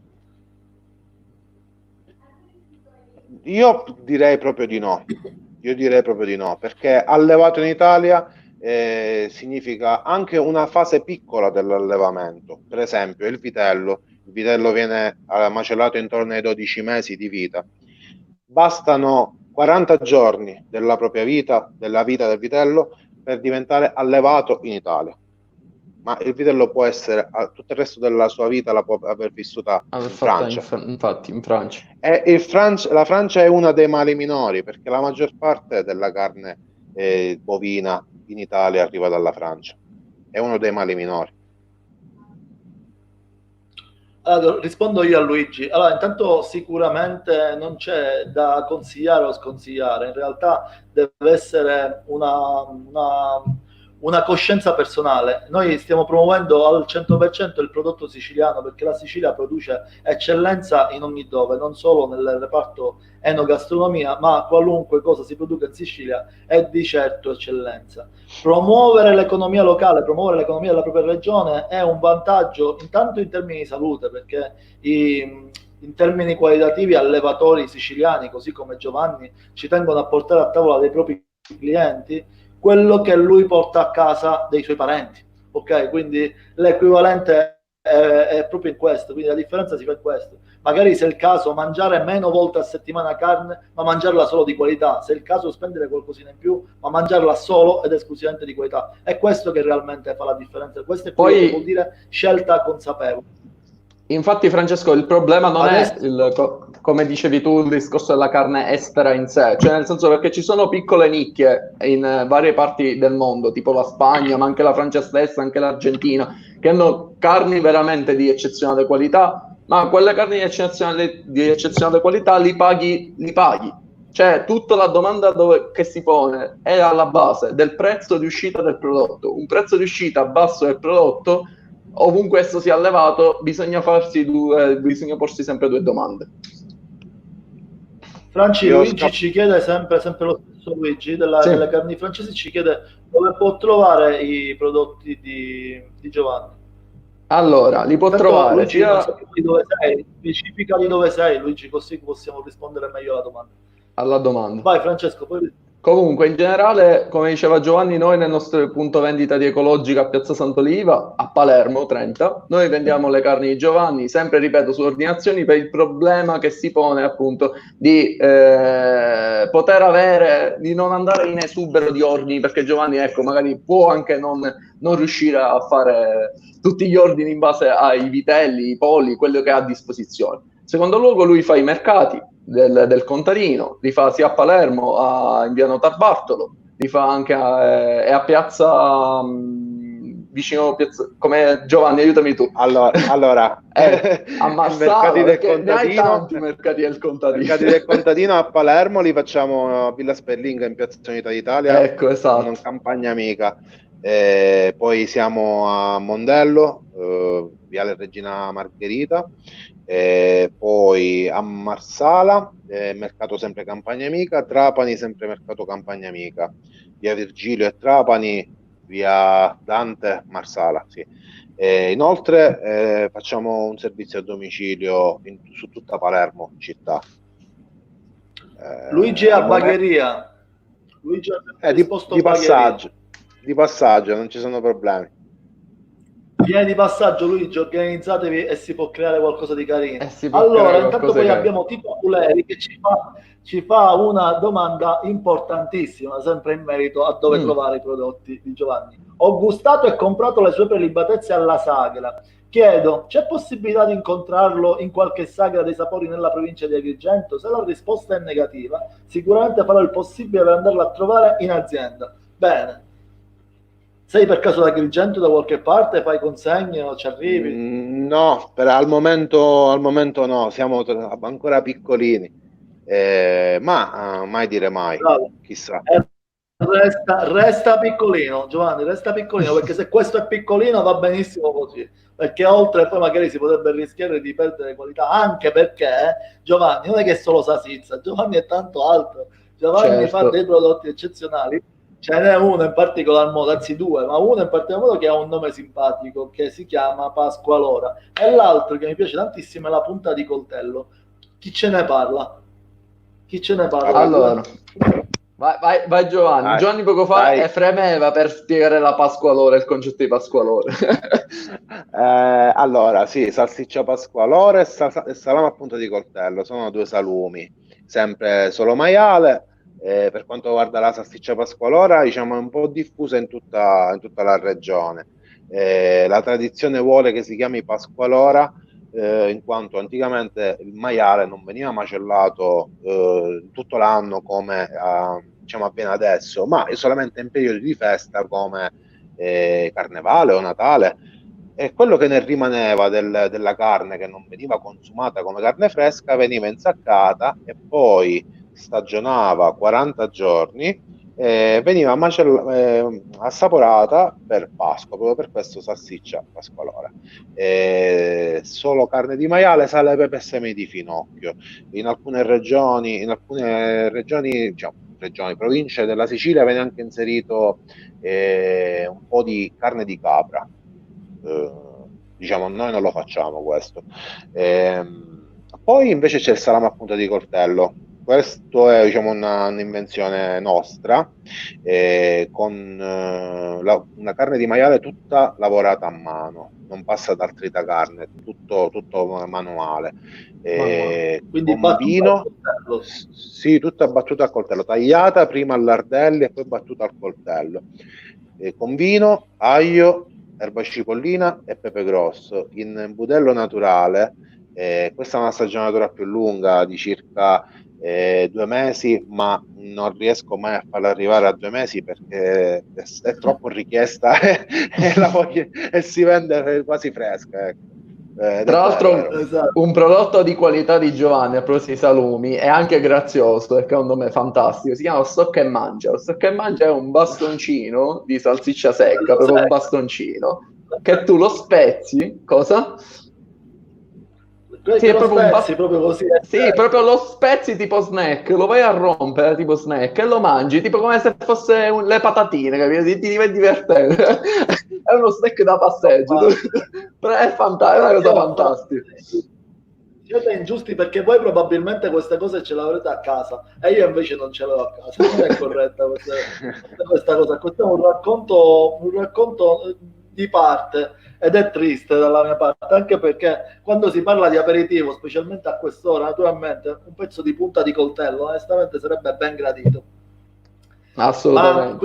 Io direi proprio di no. Perché allevato in Italia significa anche una fase piccola dell'allevamento. Per esempio il vitello viene macellato intorno ai 12 mesi di vita. Bastano 40 giorni della propria vita, della vita del vitello, per diventare allevato in Italia. Ma il vitello può essere, tutto il resto della sua vita la può aver vissuta in Francia. Infatti in Francia. La Francia è una dei mali minori, perché la maggior parte della carne bovina in Italia arriva dalla Francia. È uno dei mali minori. Allora, rispondo io a Luigi. Allora, intanto sicuramente non c'è da consigliare o sconsigliare, in realtà deve essere una coscienza personale. Noi stiamo promuovendo al 100% il prodotto siciliano, perché la Sicilia produce eccellenza in ogni dove, non solo nel reparto enogastronomia, ma qualunque cosa si produca in Sicilia è di certo eccellenza. Promuovere l'economia locale, promuovere l'economia della propria regione è un vantaggio intanto in termini di salute, perché in termini qualitativi allevatori siciliani, così come Giovanni, ci tengono a portare a tavola dei propri clienti quello che lui porta a casa dei suoi parenti, ok? Quindi l'equivalente è proprio in questo, quindi la differenza si fa in questo. Magari se è il caso mangiare meno volte a settimana carne, ma mangiarla solo di qualità, se è il caso spendere qualcosina in più, ma mangiarla solo ed esclusivamente di qualità. È questo che realmente fa la differenza, questo è quello che vuol dire scelta consapevole. Infatti, Francesco, il problema non è, come dicevi tu, il discorso della carne estera in sé, cioè nel senso, perché ci sono piccole nicchie in varie parti del mondo, tipo la Spagna, ma anche la Francia stessa, anche l'Argentina, che hanno carni veramente di eccezionale qualità, ma quelle carni di eccezionale qualità li paghi. Cioè, tutta la domanda che si pone è alla base del prezzo di uscita del prodotto. Un prezzo di uscita basso del prodotto, ovunque esso sia allevato, bisogna porsi sempre due domande. Luigi ci chiede sempre lo stesso Luigi delle carni francesi, ci chiede dove può trovare i prodotti di Giovanni. Allora, li può trovare Luigi, non so di dove sei, specifica di dove sei, Luigi, così possiamo rispondere meglio alla domanda. Vai Francesco, poi... Comunque, in generale, come diceva Giovanni, noi nel nostro punto vendita di Ecologica a Piazza Sant'Oliva, a Palermo, 30, noi vendiamo le carni di Giovanni, sempre, ripeto, su ordinazioni, per il problema che si pone appunto di poter avere, di non andare in esubero di ordini, perché Giovanni, ecco, magari può anche non riuscire a fare tutti gli ordini in base ai vitelli, i polli, quello che ha a disposizione. In secondo luogo, lui fa i mercati del contadino, li fa sia a Palermo, in via Notarbartolo, li fa anche è a piazza vicino a piazza, come Giovanni, aiutami tu. Allora a Marsala, perché ne hai tanti mercati del contadino. Mercati del contadino a Palermo li facciamo a Villa Sperlinga in piazza Unità d'Italia, ecco, esatto, in Campagna Amica. Poi siamo a Mondello, Viale Regina Margherita, poi a Marsala, mercato sempre Campagna Amica, Trapani sempre mercato Campagna Amica, via Virgilio e Trapani, via Dante, Marsala, sì. Inoltre facciamo un servizio a domicilio su tutta Palermo città. Luigi a Bagheria. Luigi di passaggio, non ci sono problemi. Viene di passaggio, Luigi, organizzatevi e si può creare qualcosa di carino. Allora, intanto poi abbiamo Tito Puleri che ci fa una domanda importantissima, sempre in merito a dove trovare i prodotti di Giovanni. Ho gustato e comprato le sue prelibatezze alla sagra. Chiedo, c'è possibilità di incontrarlo in qualche sagra dei sapori nella provincia di Agrigento? Se la risposta è negativa, sicuramente farò il possibile per andarla a trovare in azienda. Bene. Sei per caso da Agrigento da qualche parte? Fai consegne o ci arrivi? No, al momento no, siamo ancora piccolini, ma mai dire mai. Bravo. Chissà. Resta piccolino, Giovanni, resta piccolino, perché se questo è piccolino va benissimo così, perché oltre poi magari si potrebbe rischiare di perdere qualità, anche perché Giovanni non è che solo salsiccia, Giovanni è tanto altro, Giovanni fa dei prodotti eccezionali. Ce n'è uno in particolar modo, anzi due, ma uno in particolar modo che ha un nome simpatico, che si chiama Pasqualora, e l'altro che mi piace tantissimo è la punta di coltello. Chi ce ne parla? Chi ce ne parla? Allora, vai Giovanni. Giovanni poco fa fremeva per spiegare la Pasqualora, il concetto di Pasqualora. Allora, sì, salsiccia Pasqualora e salame a punta di coltello, sono due salumi, sempre solo maiale. Per quanto riguarda la salsiccia Pasqualora, diciamo è un po' diffusa in tutta la regione. La tradizione vuole che si chiami Pasqualora in quanto anticamente il maiale non veniva macellato tutto l'anno come diciamo avviene adesso, ma solamente in periodi di festa come Carnevale o Natale. E quello che ne rimaneva della carne che non veniva consumata come carne fresca veniva insaccata e poi stagionava 40 giorni e veniva assaporata per Pasqua, proprio per questo salsiccia Pasqualora. Solo carne di maiale, sale, pepe e semi di finocchio. In alcune regioni, diciamo, province della Sicilia viene anche inserito un po' di carne di capra. Diciamo, noi non lo facciamo questo. Poi invece c'è il salame a punta di coltello. Questo è, diciamo, un'invenzione nostra, con una carne di maiale tutta lavorata a mano, non passa ad altri da carne, tutto manuale. Quindi con vino, sì, tutta battuta a coltello, tagliata prima all'ardelli e poi battuta al coltello, con vino, aglio, erba cipollina e pepe grosso, in budello naturale. Questa è una stagionatura più lunga di circa 2 mesi, ma non riesco mai a farla arrivare a 2 mesi perché è troppo richiesta e si vende quasi fresca, ecco. Tra l'altro un prodotto di qualità di Giovanni a proposito di salumi è anche grazioso perché è un nome fantastico, si chiama Stocca e Mangia. Lo Stocca e Mangia è un bastoncino di salsiccia secca, proprio un bastoncino che tu lo spezzi, cosa? Sì, è proprio così. Sì, proprio lo spezzi tipo snack, lo vai a rompere tipo snack e lo mangi tipo come se fosse le patatine, capito? Ti diventi divertente. È uno snack da passeggio. Però è una cosa fantastica. Siete ingiusti perché voi probabilmente queste cose ce l'avrete a casa e io invece non ce l'ho a casa. Non è corretta questa cosa. Questo è un racconto di parte. Ed è triste dalla mia parte, anche perché quando si parla di aperitivo, specialmente a quest'ora, naturalmente un pezzo di punta di coltello, onestamente sarebbe ben gradito. Assolutamente. Ma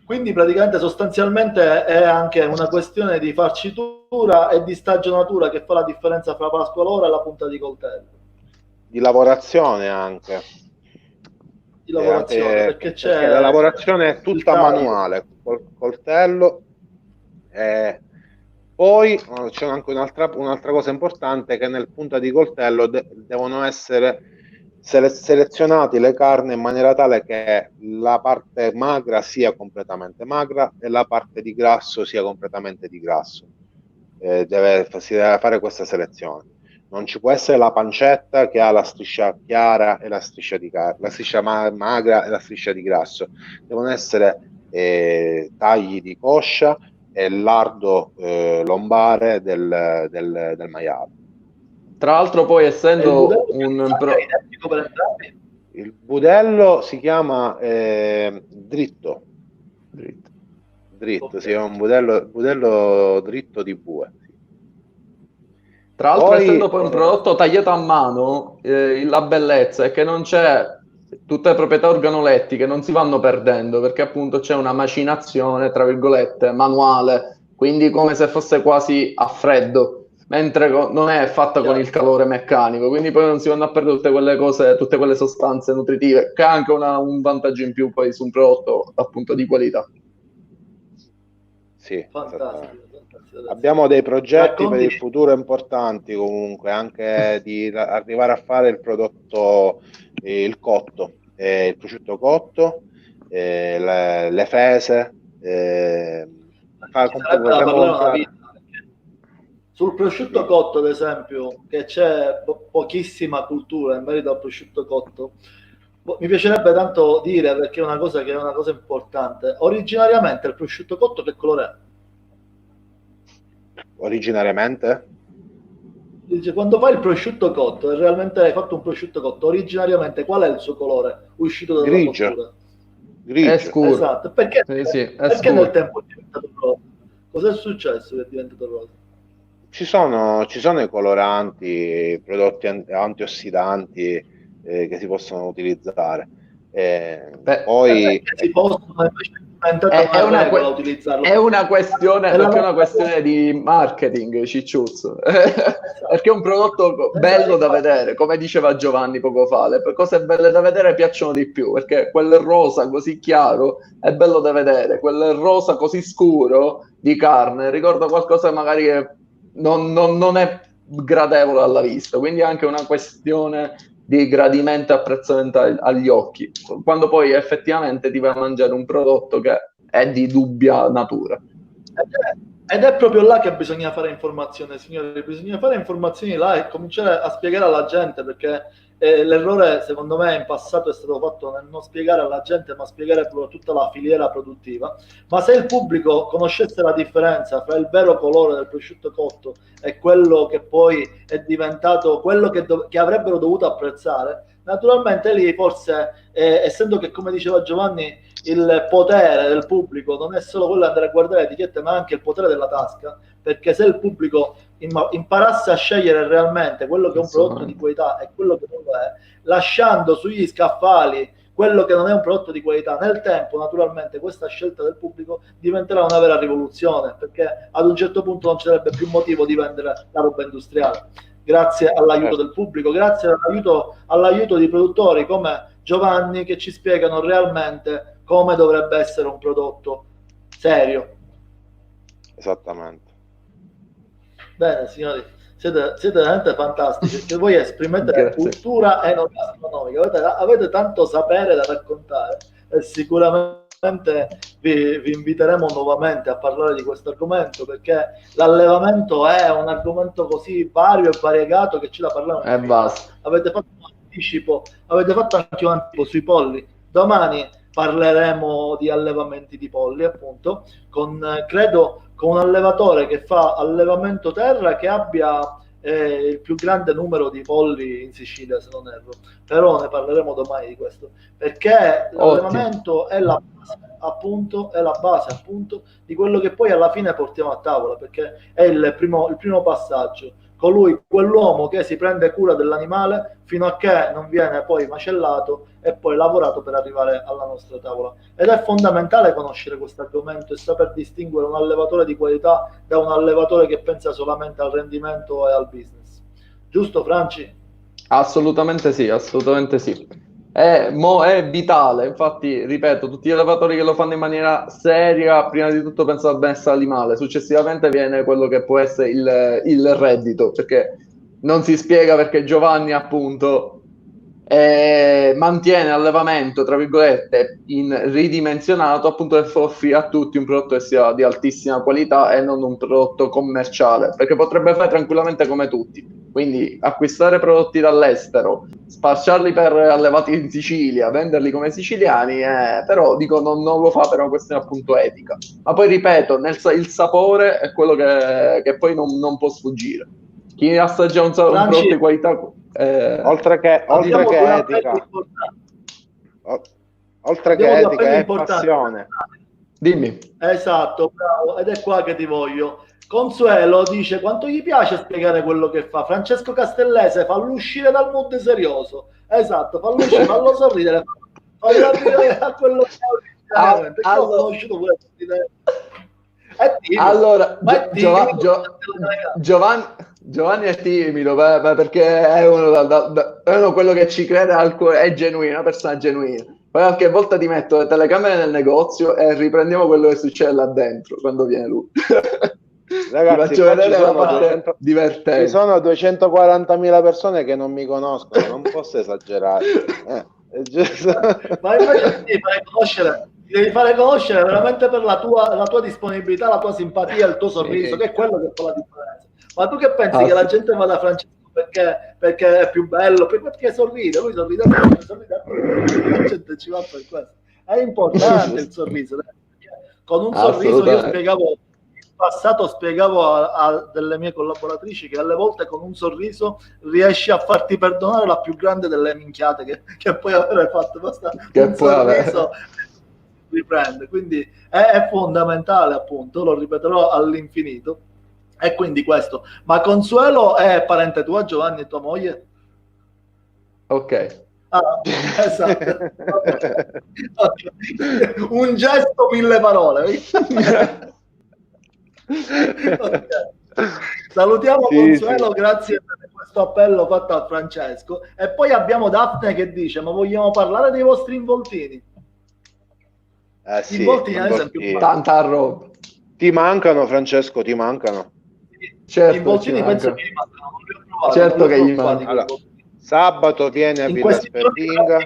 quindi praticamente sostanzialmente è anche una questione di farcitura e di stagionatura che fa la differenza fra Pasqualora e la punta di coltello. Di lavorazione anche. di lavorazione, perché c'è la lavorazione è tutta taglio. manuale, col coltello. Poi c'è anche un'altra cosa importante, che nel punta di coltello devono essere selezionati le carni in maniera tale che la parte magra sia completamente magra e la parte di grasso sia completamente di grasso. Si deve fare questa selezione. Non ci può essere la pancetta che ha la striscia chiara e la striscia magra e la striscia di grasso. Devono essere tagli di coscia e lardo lombare del maiale. Tra l'altro poi essendo identico per entrambi? Il budello si chiama dritto. Dritto, Okay. sì, è un budello dritto di bue. Tra l'altro, Poi, essendo poi un prodotto tagliato a mano, la bellezza è che non c'è tutte le proprietà organolettiche, non si vanno perdendo, perché appunto c'è una macinazione, tra virgolette, manuale, quindi come se fosse quasi a freddo, mentre non è fatta con il calore meccanico, quindi poi non si vanno a perdere tutte quelle cose, tutte quelle sostanze nutritive, che è anche un vantaggio in più poi su un prodotto appunto di qualità. Sì, Fantastico. Abbiamo dei progetti per il futuro importanti comunque, anche di arrivare a fare il prodotto, il cotto, il prosciutto cotto, le fese. Sul prosciutto cotto, ad esempio, che c'è pochissima cultura in merito al prosciutto cotto, mi piacerebbe tanto dire, perché è una cosa importante. Originariamente il prosciutto cotto che colore è? Originariamente? Quando fai il prosciutto cotto e realmente hai fatto un prosciutto cotto, originariamente qual è il suo colore uscito dalla cottura? Grigio. È scuro. Esatto. Perché nel tempo è diventato rosa? Cos'è successo che è diventato rosa? Ci sono i coloranti, prodotti antiossidanti che si possono utilizzare. Poi si possono è una questione di marketing, cicciuzzo. Perché è un prodotto bello da vedere, come diceva Giovanni poco fa, le cose belle da vedere piacciono di più, perché quel rosa così chiaro è bello da vedere, quel rosa così scuro di carne ricorda qualcosa magari che non è gradevole alla vista, quindi è anche una questione di gradimento e apprezzamento agli occhi, quando poi effettivamente ti vai a mangiare un prodotto che è di dubbia natura. Ed è proprio là che bisogna fare informazione, signori, bisogna fare informazioni là e cominciare a spiegare alla gente, perché l'errore secondo me in passato è stato fatto nel non spiegare alla gente, ma spiegare tutta la filiera produttiva. Ma se il pubblico conoscesse la differenza fra il vero colore del prosciutto cotto e quello che poi è diventato quello che avrebbero dovuto apprezzare, naturalmente lì forse, essendo che, come diceva Giovanni, il potere del pubblico non è solo quello di andare a guardare le etichette, ma anche il potere della tasca, perché se il pubblico imparasse a scegliere realmente quello che è un prodotto di qualità e quello che non lo è, lasciando sugli scaffali quello che non è un prodotto di qualità, nel tempo naturalmente questa scelta del pubblico diventerà una vera rivoluzione, perché ad un certo punto non ci sarebbe più motivo di vendere la roba industriale, grazie all'aiuto del pubblico, grazie all'aiuto di produttori come Giovanni, che ci spiegano realmente come dovrebbe essere un prodotto serio. Esattamente. Bene, signori, siete veramente fantastici, perché voi esprimete cultura enogastronomica, avete tanto sapere da raccontare e sicuramente vi inviteremo nuovamente a parlare di questo argomento, perché l'allevamento è un argomento così vario e variegato che ce la parliamo. È vasto. Avete fatto anche un anticipo sui polli. Domani parleremo di allevamenti di polli, appunto, credo con un allevatore che fa allevamento terra, che abbia il più grande numero di polli in Sicilia, se non erro. Però ne parleremo domani di questo, perché l'allevamento è la base appunto di quello che poi alla fine portiamo a tavola, perché è il primo passaggio. Quell'uomo che si prende cura dell'animale fino a che non viene poi macellato e poi lavorato per arrivare alla nostra tavola. Ed è fondamentale conoscere questo argomento e saper distinguere un allevatore di qualità da un allevatore che pensa solamente al rendimento e al business. Giusto, Franci? Assolutamente sì, assolutamente sì. è vitale, infatti, ripeto, tutti gli allevatori che lo fanno in maniera seria, prima di tutto pensano al benessere animale, successivamente viene quello che può essere il reddito, perché non si spiega perché Giovanni, appunto, mantiene l'allevamento, tra virgolette, ridimensionato, appunto per offrire a tutti un prodotto che sia di altissima qualità e non un prodotto commerciale, perché potrebbe fare tranquillamente come tutti. Quindi acquistare prodotti dall'estero, spacciarli per allevati in Sicilia, venderli come siciliani, però dico non lo fa per una questione appunto etica. Ma poi ripeto, il sapore è quello che poi non può sfuggire. Chi assaggia un prodotto di qualità... oltre che etica, oltre che etica è passione. Dimmi. Esatto, bravo, ed è qua che ti voglio. Consuelo dice quanto gli piace spiegare quello che fa. Francesco Castellese, fallo uscire dal mood serioso. Esatto, fallo uscire, fallo sorridere, fallo arrivare a quello che è perché ho conosciuto pure allora, Giovanni è timido perché è uno quello che ci crede, è genuino, una persona genuina. Poi qualche volta ti metto le telecamere nel negozio e riprendiamo quello che succede là dentro quando viene lui. Ragazzi, ti faccio vedere la parte divertente. Ci sono 240.000 persone che non mi conoscono, non posso esagerare. Ma invece ti devi fare conoscere veramente per la tua disponibilità, la tua simpatia, il tuo sorriso, che è quello che fa la differenza. Ma tu che pensi che la gente va da Francesco perché è più bello, perché sorride, lui sorride, la gente ci va per questo. È importante il sorriso. Con un sorriso io spiegavo, in passato spiegavo a delle mie collaboratrici che alle volte con un sorriso riesci a farti perdonare la più grande delle minchiate che puoi avere fatto. Basta un sorriso riprende, quindi è fondamentale, appunto, lo ripeterò all'infinito. E quindi questo. Ma Consuelo è parente tua, Giovanni, e tua moglie? Ok. Esatto. Okay. Un gesto, 1000 parole. Okay. Salutiamo Consuelo, grazie per questo appello fatto a Francesco. E poi abbiamo Daphne che dice: ma vogliamo parlare dei vostri involtini? Involtini, ad esempio, tanta roba. Ti mancano, Francesco, ti mancano? Certo, involtini penso che gli mancano, non li ho provati, certo che gli mancano. Allora, sabato viene a Villa Sperdinga.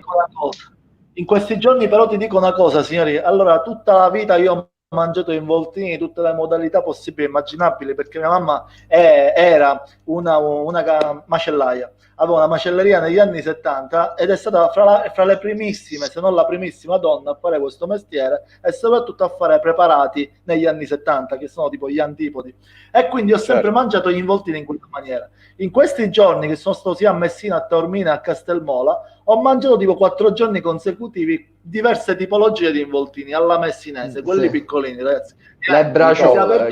In questi giorni però ti dico una cosa, signori. Allora, tutta la vita io ho mangiato involtini, tutte le modalità possibili e immaginabili, perché mia mamma era una macellaia, aveva una macelleria negli anni 70 ed è stata fra le primissime, se non la primissima donna a fare questo mestiere e soprattutto a fare preparati negli anni 70, che sono tipo gli antipodi. E quindi ho sempre mangiato gli involtini in questa maniera. In questi giorni che sono stato sia a Messina, a Taormina e a Castelmola, ho mangiato tipo 4 giorni consecutivi diverse tipologie di involtini alla messinese, quelli piccolini, ragazzi. Le braciole,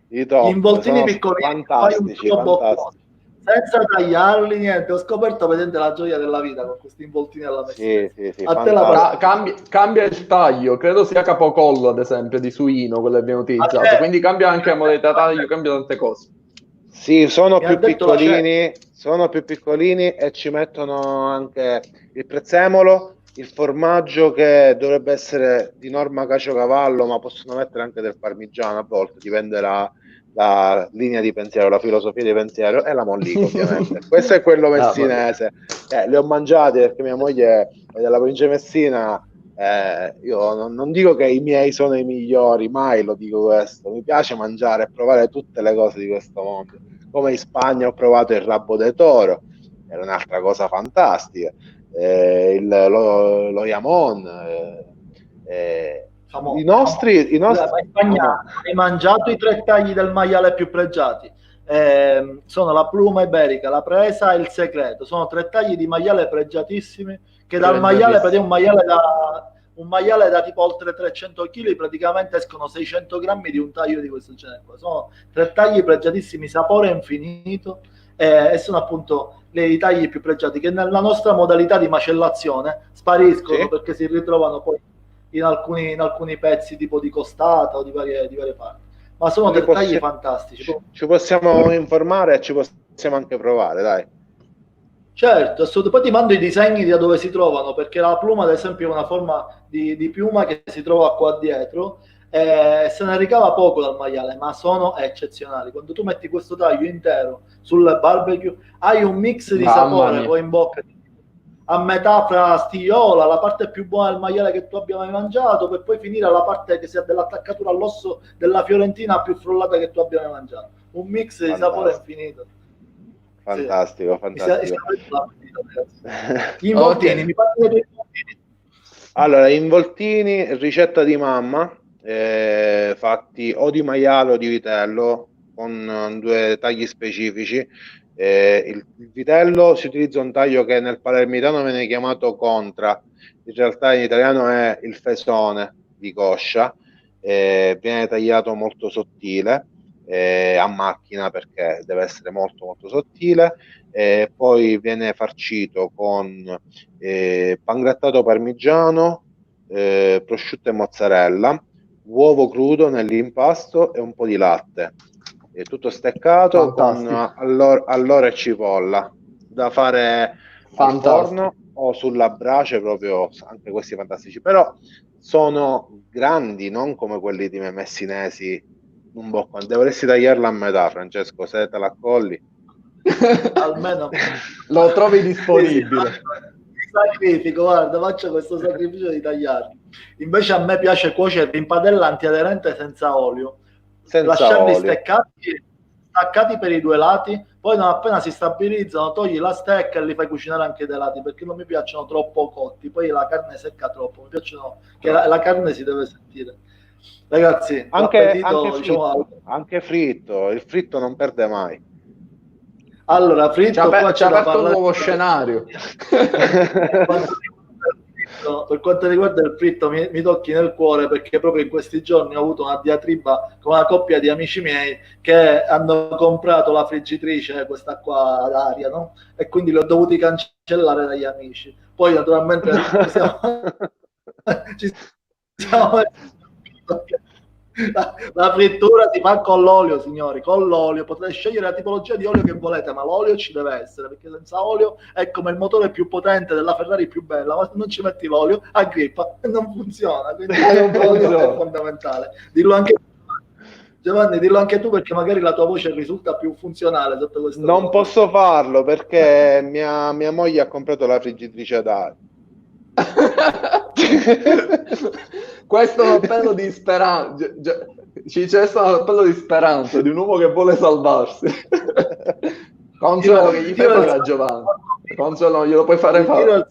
gli involtini piccolini, fantastici, senza tagliarli, niente. Ho scoperto vedendo la gioia della vita con questi involtini alla messinese. Sì, a te cambia il taglio, credo sia capocollo ad esempio di suino quello che abbiamo utilizzato, quindi cambia anche la modalità taglio, cambia tante cose. Sì, sono più piccolini e ci mettono anche il prezzemolo, il formaggio che dovrebbe essere di norma caciocavallo, ma possono mettere anche del parmigiano a volte, dipende la linea di pensiero, la filosofia di pensiero, e la mollica ovviamente. Questo è quello messinese. Li ho mangiati perché mia moglie è della provincia di Messina. Io non dico che i miei sono i migliori, mai lo dico questo. Mi piace mangiare e provare tutte le cose di questo mondo. Come in Spagna ho provato il rabo de toro, era un'altra cosa fantastica. Lo jamon, i nostri in Spagna hai mangiato i 3 tagli del maiale più pregiati. Sono la pluma iberica, la presa e il segreto. Sono 3 tagli di maiale pregiatissimi, che dal maiale, per un maiale da tipo oltre 300 kg, praticamente escono 600 grammi di un taglio di questo genere. Sono 3 tagli pregiatissimi, sapore infinito, e sono appunto i tagli più pregiati che nella nostra modalità di macellazione spariscono, perché si ritrovano poi in alcuni pezzi tipo di costata o di varie parti. Ma sono dettagli fantastici. Ci possiamo informare e ci possiamo anche provare, dai. Certo, poi ti mando i disegni da dove si trovano, perché la pluma, ad esempio, è una forma di piuma che si trova qua dietro, e se ne ricava poco dal maiale, ma sono eccezionali. Quando tu metti questo taglio intero sul barbecue, hai un mix di Mamma sapore mia. poi in bocca, a metà fra stigliola, la parte più buona del maiale che tu abbia mai mangiato, per poi finire alla parte che sia dell'attaccatura all'osso della fiorentina più frullata che tu abbia mai mangiato. Un mix di sapore Fantastico, infinito. Sì. fantastico, Mi sta fantastico. avendo l'appetito, ragazzi. Gli involtini, Ok, mi parli dei involtini? Allora, involtini, ricetta di mamma, fatti o di maiale o di vitello, con due tagli specifici. Il vitello si utilizza un taglio che nel palermitano viene chiamato contra, in realtà in italiano è il fesone di coscia, viene tagliato molto sottile, a macchina perché deve essere molto molto sottile, poi viene farcito con pangrattato parmigiano, prosciutto e mozzarella, uovo crudo nell'impasto e un po' di latte. È tutto steccato con fantastico, alloro e cipolla da fare al fantastico. forno o sulla brace, proprio anche questi fantastici. Però sono grandi, non come quelli di me messinesi. Un boccone. Dovresti tagliarla a metà, Francesco, se te la accolli. Almeno Lo trovi sì, sì, disponibile. mi sacrifico, guarda, faccio questo sacrificio di tagliarli. Invece a me piace cuocerli in padella antiaderente senza olio, Senza lasciarli olio. staccati per i due lati, poi non appena si stabilizzano togli la stecca e li fai cucinare anche dai lati, perché non mi piacciono troppo cotti, poi la carne secca troppo, mi piacciono che No. la carne si deve sentire. Ragazzi, Anche l'appetito, diciamo, fritto, anche fritto. Il fritto non perde mai. allora, Ci ha, fritto, qua ci ha c'è da aperto un parlare. nuovo scenario. Per quanto riguarda il fritto, mi tocchi nel cuore, perché proprio in questi giorni ho avuto una diatriba con una coppia di amici miei che hanno comprato la friggitrice, questa qua ad aria, no? E quindi li ho dovuti cancellare dagli amici. Poi naturalmente ci siamo la frittura si fa con l'olio, signori, con l'olio. Potete scegliere la tipologia di olio che volete, ma l'olio ci deve essere, perché senza olio è come il motore più potente della Ferrari più bella, ma se non ci metti l'olio, aggrippa e non funziona. Quindi Non l'olio è funziona. fondamentale. Dillo anche tu, Giovanni, dillo anche tu, perché magari la tua voce risulta più funzionale sotto questo Non profilo. posso farlo perché mia moglie ha comprato la friggitrice ad aria. Questo è un appello di speranza. Ci c'è stato un appello di speranza di un uomo che vuole salvarsi. Consuelo, che gli fai fare a Giovanni? Consuelo, non glielo puoi fare Ritiro fare. il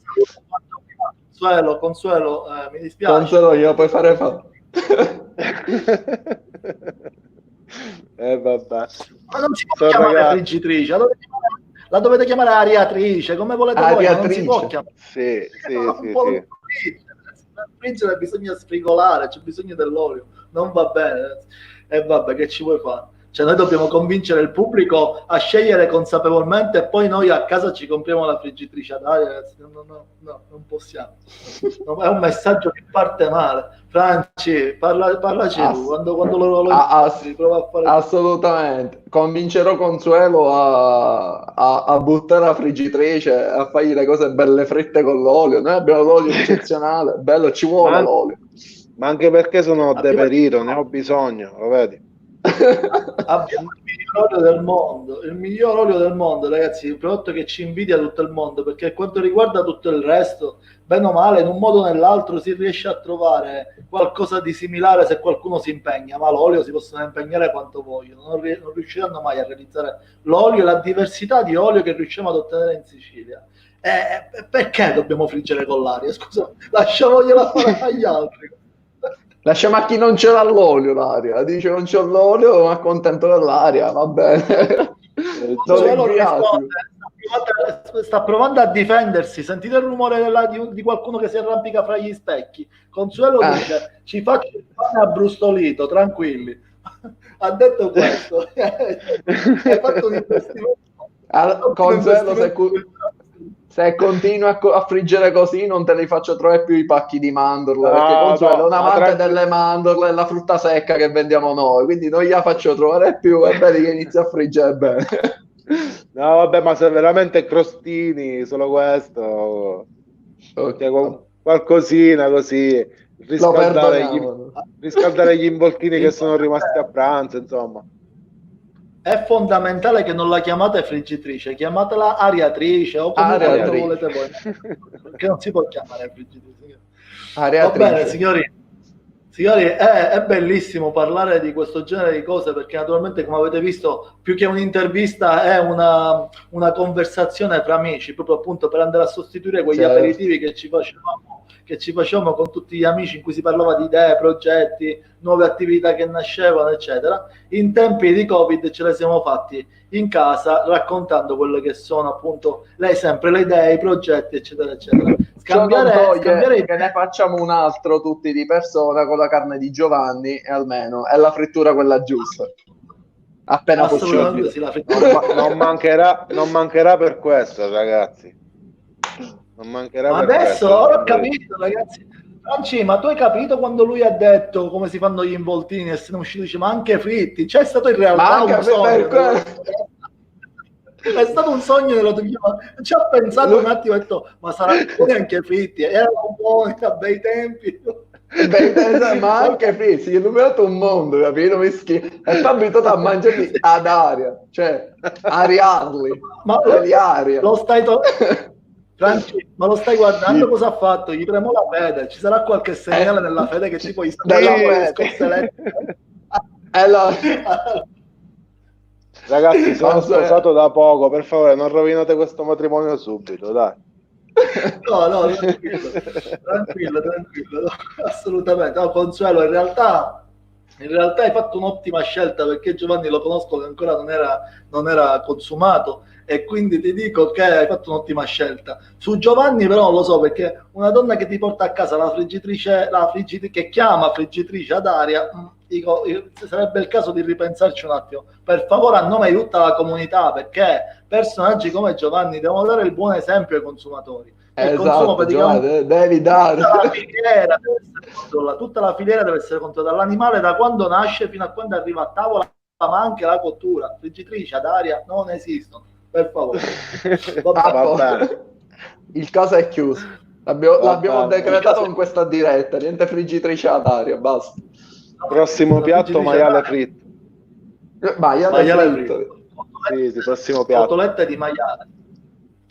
saluto. Consuelo, mi dispiace. Consuelo, glielo puoi fare fare. Vabbè. Ma non si può Sono chiamare ragazzi. friggitrice, la dovete chiamare ariatrice, come volete voi, ma non si può Ariatrice. chiamare. Sì, sì, Un sì, po' sì. per friggere bisogna sfrigolare, c'è bisogno dell'olio, non va bene. E vabbè, che ci vuoi fare? Cioè noi dobbiamo convincere il pubblico a scegliere consapevolmente, e poi noi a casa ci compriamo la friggitrice ad aria, ragazzi. No, non possiamo. No, è un messaggio che parte male. Franci, parlaci tu, quando lo prova a fare. Assolutamente. Convincerò Consuelo a buttare la friggitrice, a fargli le cose belle fritte con l'olio. Noi abbiamo l'olio eccezionale, bello, ci vuole Ma, l'olio. ma anche perché sono Abbiamo deperito, ne ho bisogno, lo vedi? Abbiamo il miglior olio del mondo, il miglior olio del mondo, ragazzi, il prodotto che ci invidia tutto il mondo, perché per quanto riguarda tutto il resto, bene o male, in un modo o nell'altro si riesce a trovare qualcosa di similare se qualcuno si impegna, ma l'olio si possono impegnare quanto vogliono, non riusciranno mai a realizzare l'olio e la diversità di olio che riusciamo ad ottenere in Sicilia. Perché dobbiamo friggere con l'aria? Scusa, lasciamogliela fare agli altri. Lasciamo a chi non ce l'ha l'olio l'aria. Dice non c'ho l'olio, ma accontento dell'aria, va bene. Non ringrazio. Sta provando a difendersi. Sentite il rumore di qualcuno che si arrampica fra gli specchi. Consuelo dice: ci faccio il pane abbrustolito, tranquilli. Ha detto questo. Hai fatto un investimento. Consuelo, se continui a friggere così, non te li faccio trovare più i pacchi di mandorle, perché Consuelo è un amante delle mandorle e la frutta secca che vendiamo noi, quindi non gliela faccio trovare più, è bene che inizia a friggere bene. No, vabbè, ma se veramente crostini, solo questo. Cioè, qualcosina così, Lo perdoniamo. riscaldare gli involtini che sono rimasti a pranzo, insomma. È fondamentale che non la chiamate friggitrice, chiamatela ariatrice o comunque come Ariatrice. volete voi, perché non si può chiamare friggitrice. Va Ariatrice. bene, signori, è bellissimo parlare di questo genere di cose perché naturalmente, come avete visto, più che un'intervista è una conversazione tra amici, proprio appunto per andare a sostituire quegli Certo. aperitivi che ci facevamo con tutti gli amici in cui si parlava di idee, progetti, nuove attività che nascevano, eccetera. In tempi di Covid ce le siamo fatti in casa raccontando quelle che sono appunto lei sempre le idee, i progetti, eccetera, eccetera. Scambiare che ne facciamo un altro tutti di persona con la carne di Giovanni e almeno è la frittura quella giusta. Appena assolutamente possibile. sì, la frittura. Non mancherà per questo, ragazzi. Non mancherà Ma per adesso questo. ho capito, ragazzi. Franci, ma tu hai capito quando lui ha detto come si fanno gli involtini e se ne è uscito, dice ma anche fritti, c'è stato in realtà un sogno. È stato un sogno dello ci ha pensato un attimo, ha detto ma saranno buoni anche fritti, erano buoni a bei tempi. Ma anche fritti, gli ho numerato un mondo, capito? E poi abituato a mangiarli ad aria, cioè ariarli, Ma di aria. lo stai Franci, ma lo stai guardando cosa ha fatto? Gli premo la fede, ci sarà qualche segnale nella fede che tipo Ragazzi, sono sposato da poco, per favore non rovinate questo matrimonio subito, dai. No, tranquillo, assolutamente. No, Consuelo, in realtà hai fatto un'ottima scelta perché Giovanni lo conosco che ancora non era consumato e quindi ti dico che hai fatto un'ottima scelta. Su Giovanni però non lo so perché una donna che ti porta a casa la friggitrice che chiama friggitrice ad aria, dico, sarebbe il caso di ripensarci un attimo. Per favore, a nome di tutta la comunità, perché personaggi come Giovanni devono dare il buon esempio ai consumatori. Esatto, Giovanni, devi dare. Tutta la filiera deve essere controllata, dall'animale da quando nasce fino a quando arriva a tavola, ma anche la cottura. Friggitrici ad aria non esistono, per favore. Il caso è chiuso. L'abbiamo decretato in questa diretta, niente friggitrice ad aria, basta. Prossimo piatto, maiale fritto. Maiale fritto. Sì, prossimo piatto. Cotolette di maiale.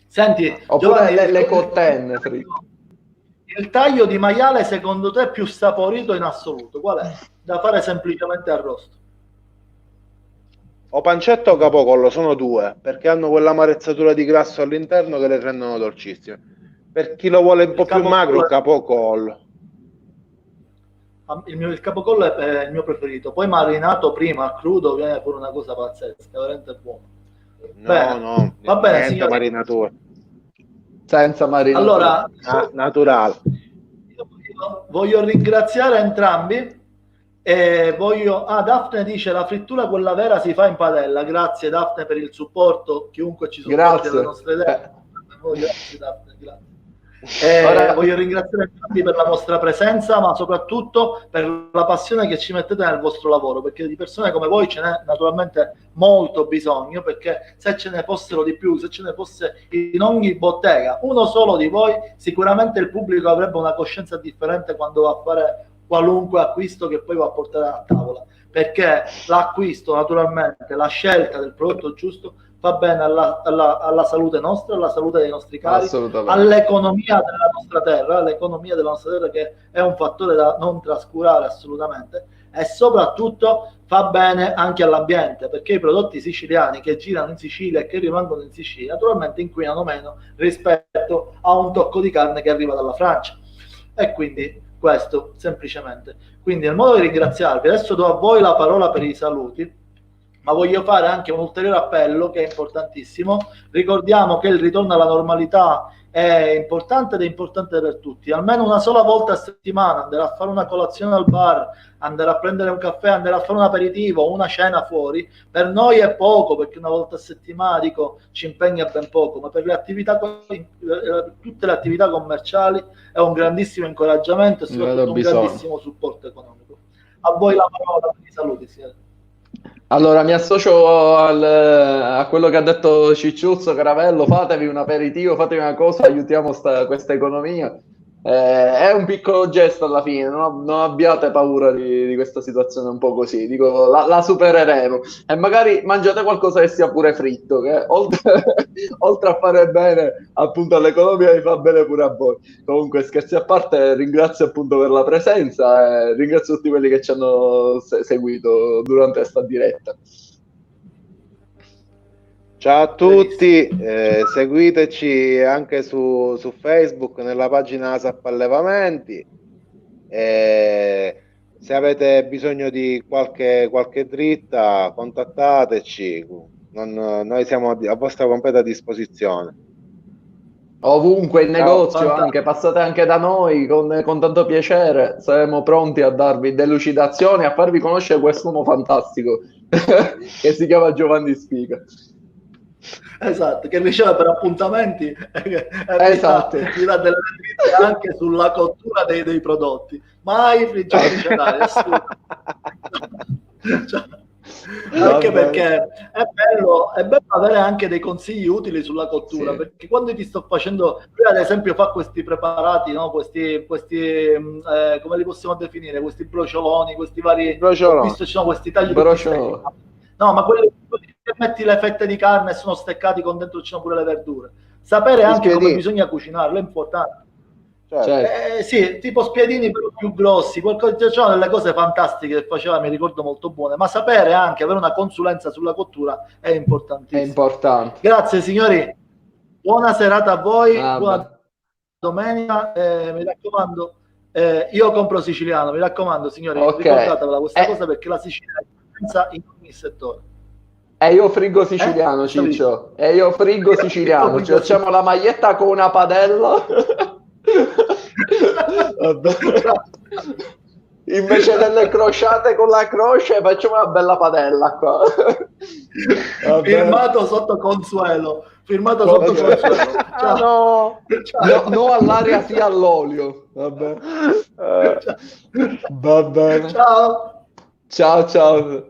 Senti, oppure Giovanni, le cotenne fritte. Il taglio di maiale secondo te più saporito in assoluto qual è? Da fare semplicemente arrosto. O pancetta o capocollo, sono due, perché hanno quell'amarezzatura di grasso all'interno che le rendono dolcissime. Per chi lo vuole un po' più magro, capocollo. Il capocollo è il mio preferito, poi marinato prima, crudo, viene fuori una cosa pazzesca, veramente buono. No, va bene, niente marinatura. Senza marinatura. Allora, naturale. Voglio ringraziare entrambi e Daphne dice la frittura quella vera si fa in padella. Grazie Daphne per il supporto, chiunque ci supporti alle nostre idee. Grazie Daphne, grazie. Voglio ringraziare entrambi per la vostra presenza, ma soprattutto per la passione che ci mettete nel vostro lavoro, perché di persone come voi ce n'è naturalmente molto bisogno, perché se ce ne fossero di più, se ce ne fosse in ogni bottega uno solo di voi, sicuramente il pubblico avrebbe una coscienza differente quando va a fare qualunque acquisto che poi va a portare a tavola, perché l'acquisto naturalmente, la scelta del prodotto giusto fa bene alla salute nostra, alla salute dei nostri cari, all'economia della nostra terra, che è un fattore da non trascurare assolutamente, e soprattutto fa bene anche all'ambiente, perché i prodotti siciliani che girano in Sicilia e che rimangono in Sicilia naturalmente inquinano meno rispetto a un tocco di carne che arriva dalla Francia. E quindi questo semplicemente. Quindi nel modo di ringraziarvi, adesso do a voi la parola per i saluti, ma voglio fare anche un ulteriore appello che è importantissimo. Ricordiamo che il ritorno alla normalità è importante ed è importante per tutti. Almeno una sola volta a settimana andare a fare una colazione al bar, andare a prendere un caffè, andare a fare un aperitivo, una cena fuori, per noi è poco, perché una volta a settimana ci impegna ben poco, ma per le attività, tutte le attività commerciali è un grandissimo incoraggiamento e soprattutto un grandissimo supporto economico. A voi la parola per i saluti. Allora, mi associo a quello che ha detto Cicciuzzo Caravello, fatevi un aperitivo, fatevi una cosa, aiutiamo questa economia. È un piccolo gesto alla fine, non abbiate paura di questa situazione un po' così, dico, la supereremo. E magari mangiate qualcosa che sia pure fritto, che oltre a fare bene appunto all'economia, vi fa bene pure a voi. Comunque, scherzi a parte, ringrazio appunto per la presenza e ringrazio tutti quelli che ci hanno seguito durante questa diretta. Ciao a tutti, seguiteci anche su Facebook nella pagina ASAP Allevamenti. Se avete bisogno di qualche dritta, contattateci. Noi siamo a vostra completa disposizione. Ovunque in Ciao. negozio, anche passate anche da noi con tanto piacere, saremo pronti a darvi delucidazioni, a farvi conoscere quest'uomo fantastico che si chiama Giovanni Spica. Esatto, che riceve per appuntamenti e Esatto. vi dà delle dritte anche sulla cottura dei prodotti. Mai friggitrice assurdo. Cioè, anche perché è bello avere anche dei consigli utili sulla cottura, Sì. perché quando ti sto facendo, lui ad esempio fa questi preparati, no? questi come li possiamo definire, questi brocioloni, questi vari, ho visto ci sono questi tagli no, ma quelli che metti le fette di carne e sono steccati con dentro ci sono pure le verdure. Sapere anche come bisogna cucinarlo è importante. Certo. Sì, tipo spiedini però più grossi, c'erano delle cose fantastiche che faceva, mi ricordo, molto buone, ma sapere anche, avere una consulenza sulla cottura è importantissimo. È importante. Grazie signori, buona serata a voi, buona domenica, mi raccomando, io compro siciliano, mi raccomando signori, ricordatevela questa cosa perché la Sicilia è differenza in ogni settore. E io friggo siciliano, Ciccio. E io friggo siciliano. Ci facciamo la maglietta con una padella. Invece delle crociate con la croce facciamo una bella padella qua. Firmato sotto Consuelo. Firmato sotto Consuelo. Ciao. No all'aria, sì all'olio. Vabbè. Va bene. Ciao. Ciao.